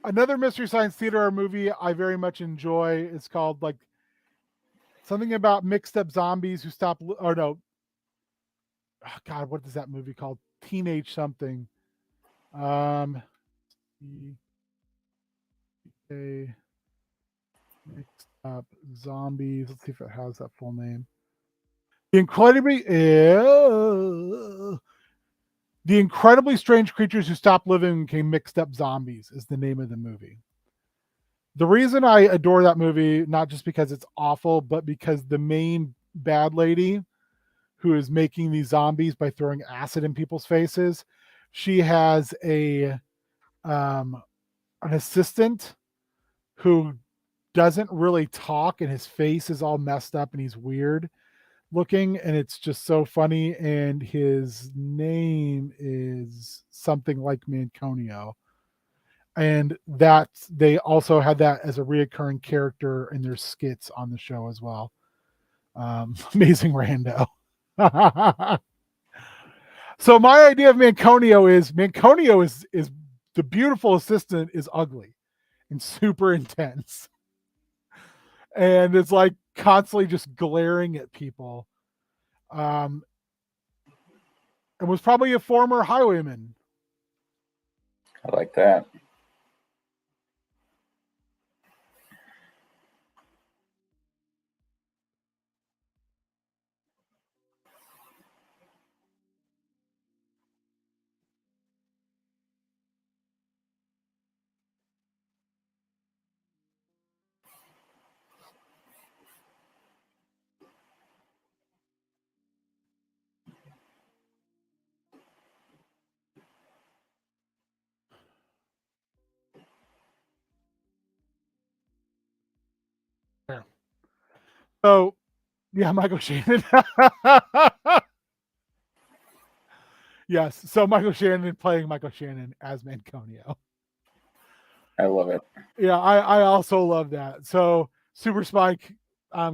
another Mystery Science Theater movie I very much enjoy is called like something about mixed up zombies who stop. Oh no. Oh, God, what is that movie called? Teenage something. Mixed up zombies. Let's see if it has that full name. The Incredibly Strange Creatures Who Stop Living and Became Mixed Up Zombies is the name of the movie. The reason I adore that movie, not just because it's awful, but because the main bad lady who is making these zombies by throwing acid in people's faces, she has an assistant who doesn't really talk, and his face is all messed up and he's weird looking, and it's just so funny. And his name is something like Manconio. And that they also had that as a reoccurring character in their skits on the show as well. Amazing rando. So my idea of Manconio is the beautiful assistant is ugly and super intense. And it's like constantly just glaring at people. And was probably a former highwayman. I like that. So, yeah, Michael Shannon. Yes. So Michael Shannon playing Michael Shannon as Manconio. I love it. Yeah, I also love that. So Super Spike,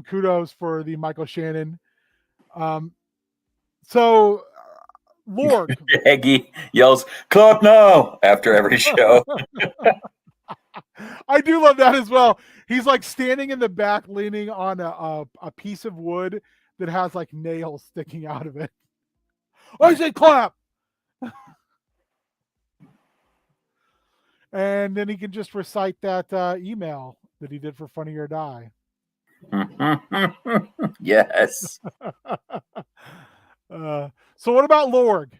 kudos for the Michael Shannon. So Lorg. Heggy yells, "Clap now!" after every show. I do love that as well. He's like standing in the back, leaning on a piece of wood that has like nails sticking out of it. I said clap. And then he can just recite that email that he did for Funny or Die. Yes. So what about Lorg?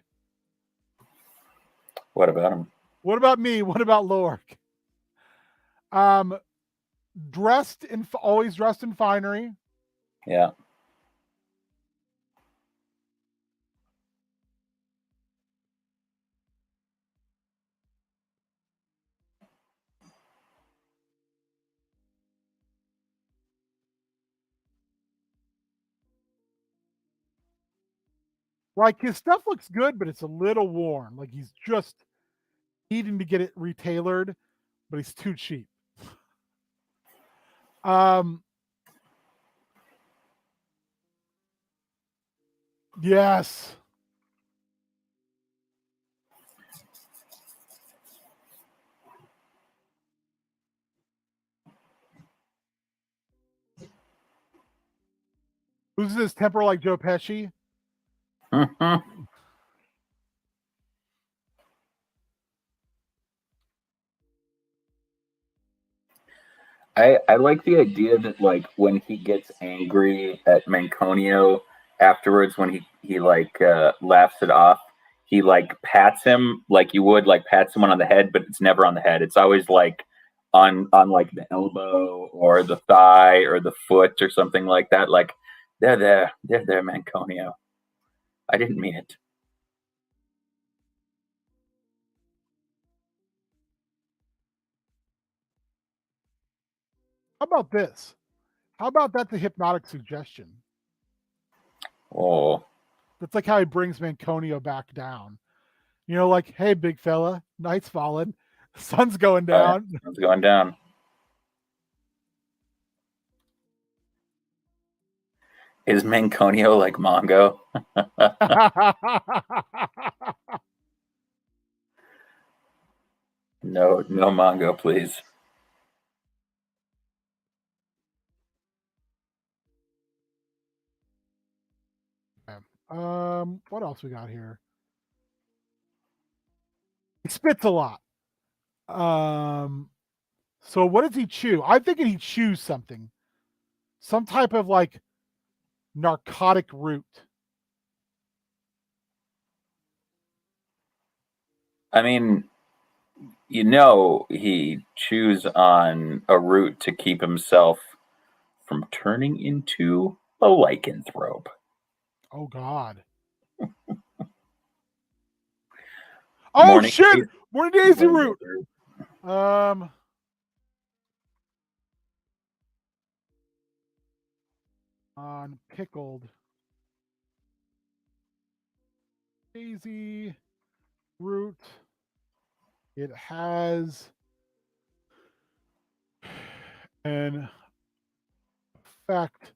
What about him? What about me? What about Lorg? Always dressed in finery. Yeah. Like his stuff looks good, but it's a little worn. Like he's just needing to get it retailored, but he's too cheap. Yes. Who's this temper like Joe Pesci? I like the idea that like when he gets angry at Manconio afterwards, when he like laughs it off, he like pats him like you would like pat someone on the head, but it's never on the head. It's always like on like the elbow or the thigh or the foot or something like that. Like they're there, Manconio. I didn't mean it. How about this? How about that's a hypnotic suggestion? Oh, That's like how he brings Manconio back down. You know, like, hey, big fella, night's falling, sun's going down. it's going down. Is Manconio like Mongo? No, no Mongo, please. What else we got here? He spits a lot. So what does he chew? I'm thinking he chews something. Some type of like narcotic root. I mean, you know, he chews on a root to keep himself from turning into a lycanthrope. Oh God. Oh shit! Morning Daisy root. On pickled daisy root. It has an effect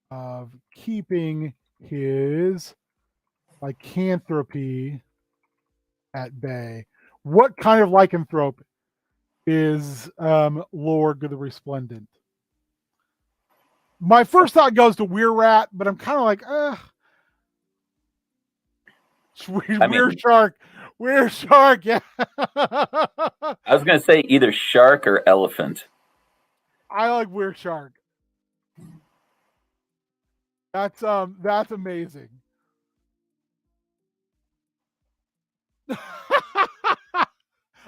of keeping his lycanthropy at bay. What kind of lycanthrope is Lorg the Resplendent? My first thought goes to Weir Rat, but I'm kind of like, Weird Shark. Weird Shark, yeah. I was going to say either shark or elephant. I like Weird Shark. That's amazing.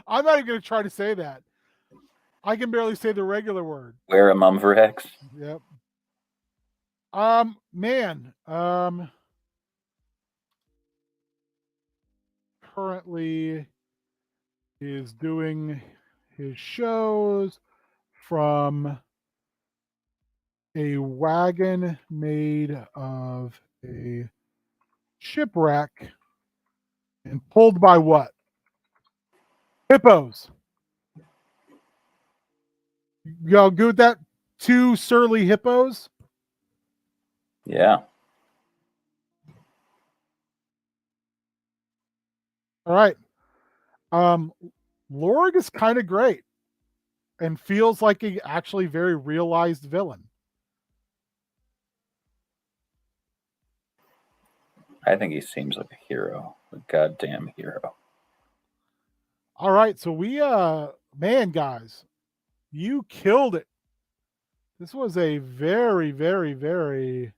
I'm not even going to try to say that. I can barely say the regular word. Wear a mumverhex. Yep. Man. Currently is doing his shows from a wagon made of a shipwreck And pulled by what? Hippos. Y'all good with that? 2 surly hippos? Yeah. All right. Lorg is kind of great and feels like a actually very realized villain. I think he seems like a hero. A goddamn hero. All right, so we man guys, you killed it. This was a very, very, very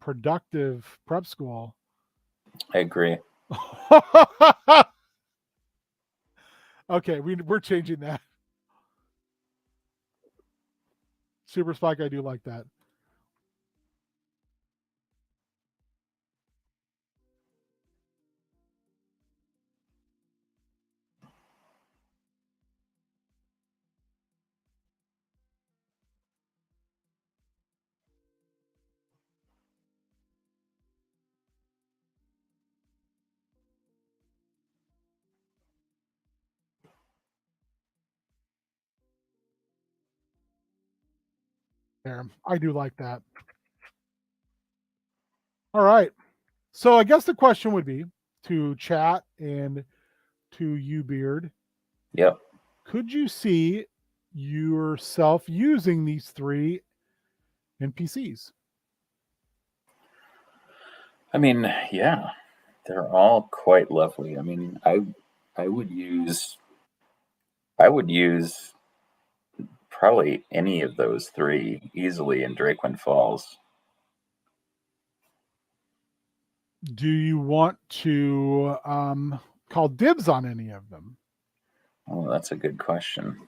productive prep school. I agree. Okay, we're changing that. Super Spike, I do like that. There, I do like that. All right. So I guess the question would be to chat and to you, Beard. Yep. Could you see yourself using these 3 NPCs? I mean, yeah, they're all quite lovely. I mean, I would use probably any of those 3 easily in Drakewind Falls. Do you want to call dibs on any of them? Oh, that's a good question.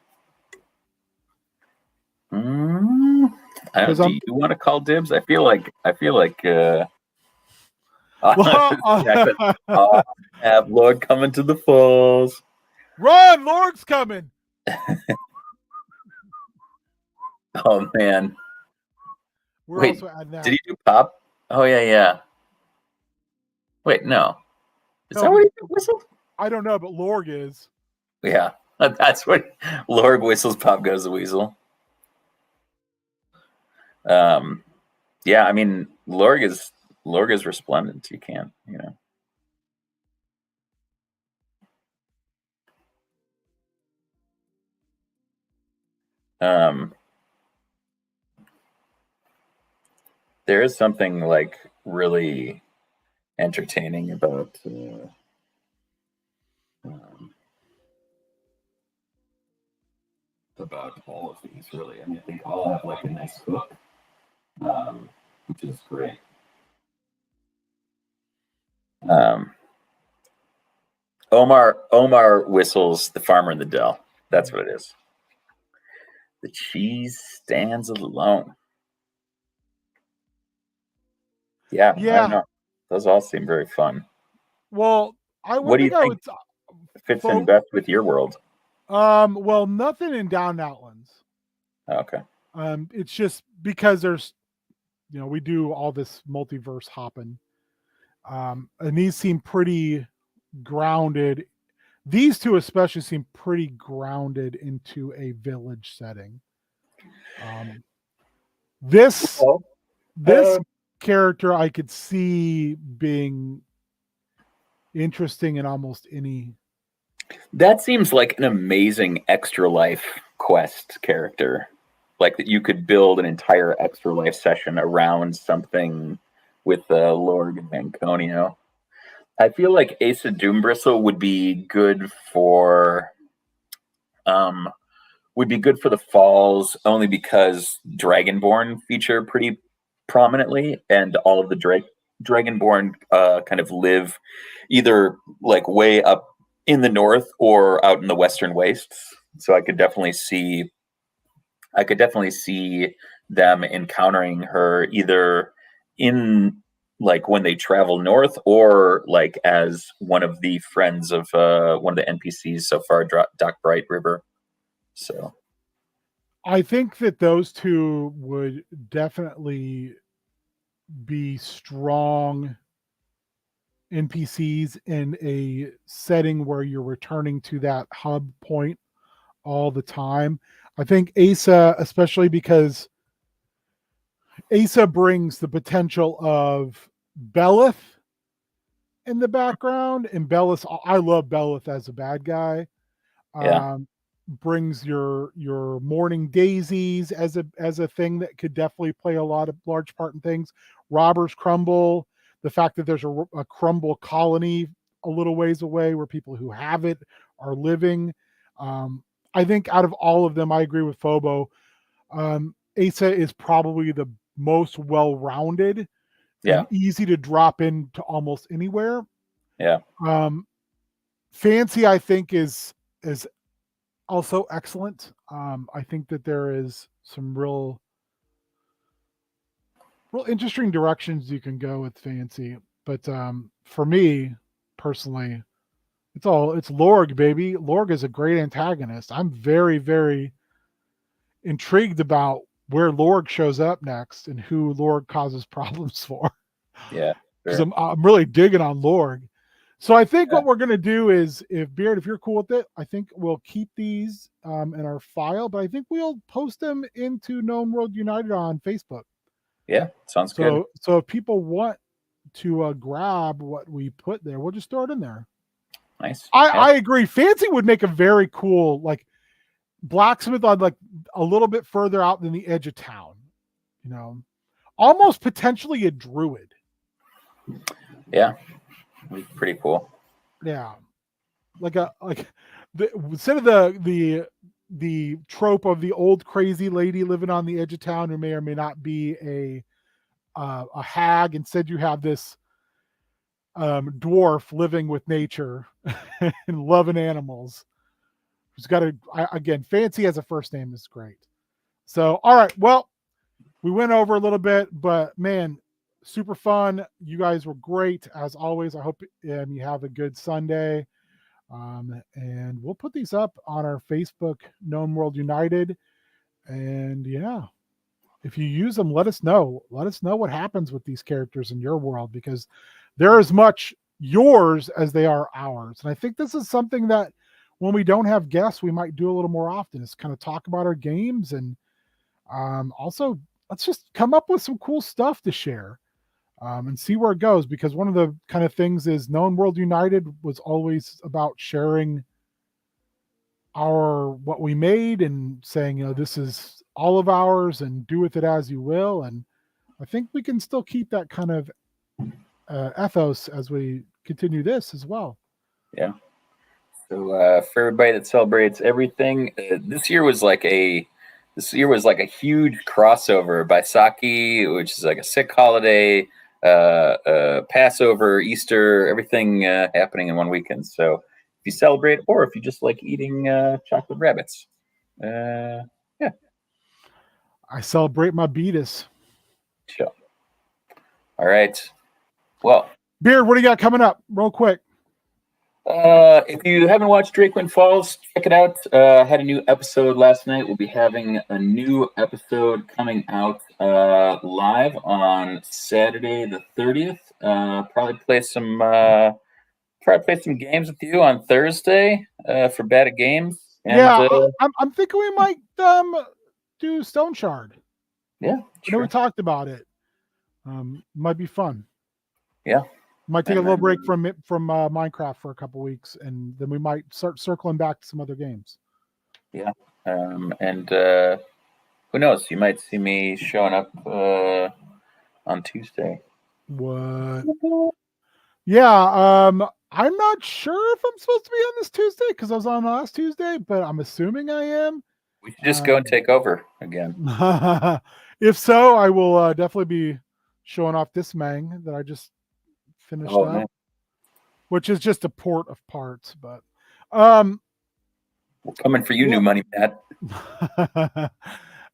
Do you want to call dibs? I feel like have Lord coming to the falls. Run, Lord's coming. Oh man. We're also adding that. Did he do pop? Oh yeah. Wait, no. Is No, that what he whistled? I don't know, but Lorg is. Yeah. That's what Lorg whistles, pop goes the weasel. Yeah, I mean Lorg is resplendent. You can't, there is something like really entertaining about all of these, really. I mean, I think all have like a nice hook, which is great. Omar whistles the farmer in the dell. That's what it is. The cheese stands alone. Yeah. I don't know. Those all seem very fun. Well, what do you think fits in best with your world? Well, nothing in Down Outlands. Okay. It's just because there's, we do all this multiverse hopping. And these seem pretty grounded. These 2 especially seem pretty grounded into a village setting. This character I could see being interesting in almost any. That seems like an amazing Extra Life quest character. Like that you could build an entire Extra Life session around something with Lorg and Manconio. I feel like Asa Doombristle would be good for the falls, only because Dragonborn feature pretty prominently, and all of the Dragonborn kind of live either like way up in the north or out in the western wastes. So I could definitely see them encountering her either in like when they travel north, or like as one of the friends of one of the NPCs so far, Doc Bright River. So I think that those 2 would definitely be strong NPCs in a setting where you're returning to that hub point all the time. I think Asa, especially because Asa brings the potential of Belith in the background, and Belith, I love Belith as a bad guy. Yeah. Brings your morning daisies as a thing that could definitely play a large part in things. Robbers Crumble, the fact that there's a crumble colony a little ways away where people who have it are living. I think out of all of them, I agree with Phobo. Asa is probably the most well-rounded Yeah. and easy to drop into almost anywhere. Yeah. Fancy, I think, is also excellent. I think that there is some real interesting directions you can go with Fancy. But for me personally, it's Lorg, baby. Lorg is a great antagonist. I'm very, very intrigued about where Lorg shows up next and who Lorg causes problems for. Yeah. Because Sure. I'm really digging on Lorg. So I think what we're going to do is, if you're cool with it, I think we'll keep these in our file, but I think we'll post them into Gnome World United on Facebook. Yeah. Sounds good. So if people want to grab what we put there, we'll just throw it in there. Nice. I agree. Fancy would make a very cool, like, blacksmith on, like, a little bit further out than the edge of town. You know, almost potentially a druid. Yeah. Pretty cool. Yeah, instead of the trope of the old crazy lady living on the edge of town who may or may not be a hag. Instead, you have this dwarf living with nature and loving animals. Who's got again, Fancy as a first name is great. So, all right, well, we went over a little bit, but man, super fun. You guys were great as always. I hope you have a good Sunday. And we'll put these up on our Facebook, Gnome World United. And yeah, if you use them, let us know. Let us know what happens with these characters in your world, because they're as much yours as they are ours. And I think this is something that when we don't have guests, we might do a little more often, is kind of talk about our games. And also, let's just come up with some cool stuff to share. And see where it goes, because one of the kind of things is Gnome World United was always about sharing what we made and saying, this is all of ours and do with it as you will. And I think we can still keep that kind of ethos as we continue this as well. Yeah. So for everybody that celebrates everything, this year was like a huge crossover. Baisakhi, which is like a sick holiday, Passover, Easter, everything happening in one weekend. So if you celebrate, or if you just like eating chocolate rabbits, yeah. I celebrate my Beatus. Sure. All right. Well, Beard, what do you got coming up? Real quick. If you haven't watched Drakewind Falls, check it out. Had a new episode last night. We'll be having a new episode coming out live on Saturday the 30th. Probably play some games with you on Thursday for Bad at Games. And, yeah, I'm thinking we might do Stone Shard. Yeah, sure. I know we talked about it. Might be fun. Yeah. Might take a little break from Minecraft for a couple weeks, and then we might start circling back to some other games. Yeah, and who knows? You might see me showing up on Tuesday. What? Yeah, I'm not sure if I'm supposed to be on this Tuesday because I was on last Tuesday, but I'm assuming I am. We should just go and take over again. If so, I will definitely be showing off this Mang that I just finished up, man. Which is just a port of parts, but we're coming for you, new money, Matt.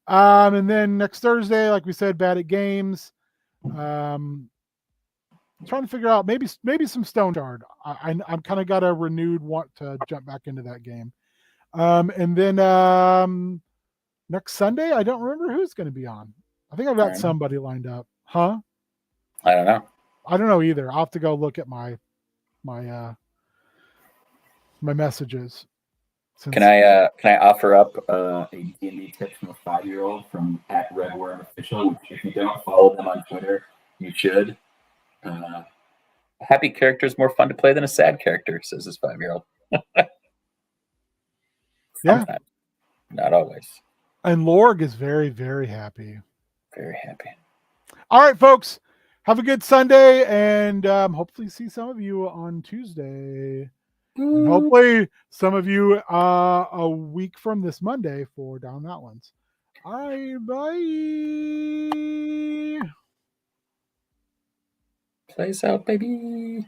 And then next Thursday, like we said, Bad at Games. Trying to figure out maybe some Stone Shard. I'm kind of got a renewed want to jump back into that game. And then next Sunday, I don't remember who's going to be on. I think I've got somebody lined up. Huh? I don't know. I don't know either. I'll have to go look at my my my messages. Since Can I offer up a D&D tip from a 5-year-old from @RedWormOfficial? Which if you don't follow them on Twitter, you should. A happy character is more fun to play than a sad character, says this 5-year-old. Yeah. Sometimes, not always. And Lorg is very, very happy. Very happy. All right, folks. Have a good Sunday, and hopefully see some of you on Tuesday. And hopefully some of you a week from this Monday for Down Mountains. All right, bye. Plays out, baby.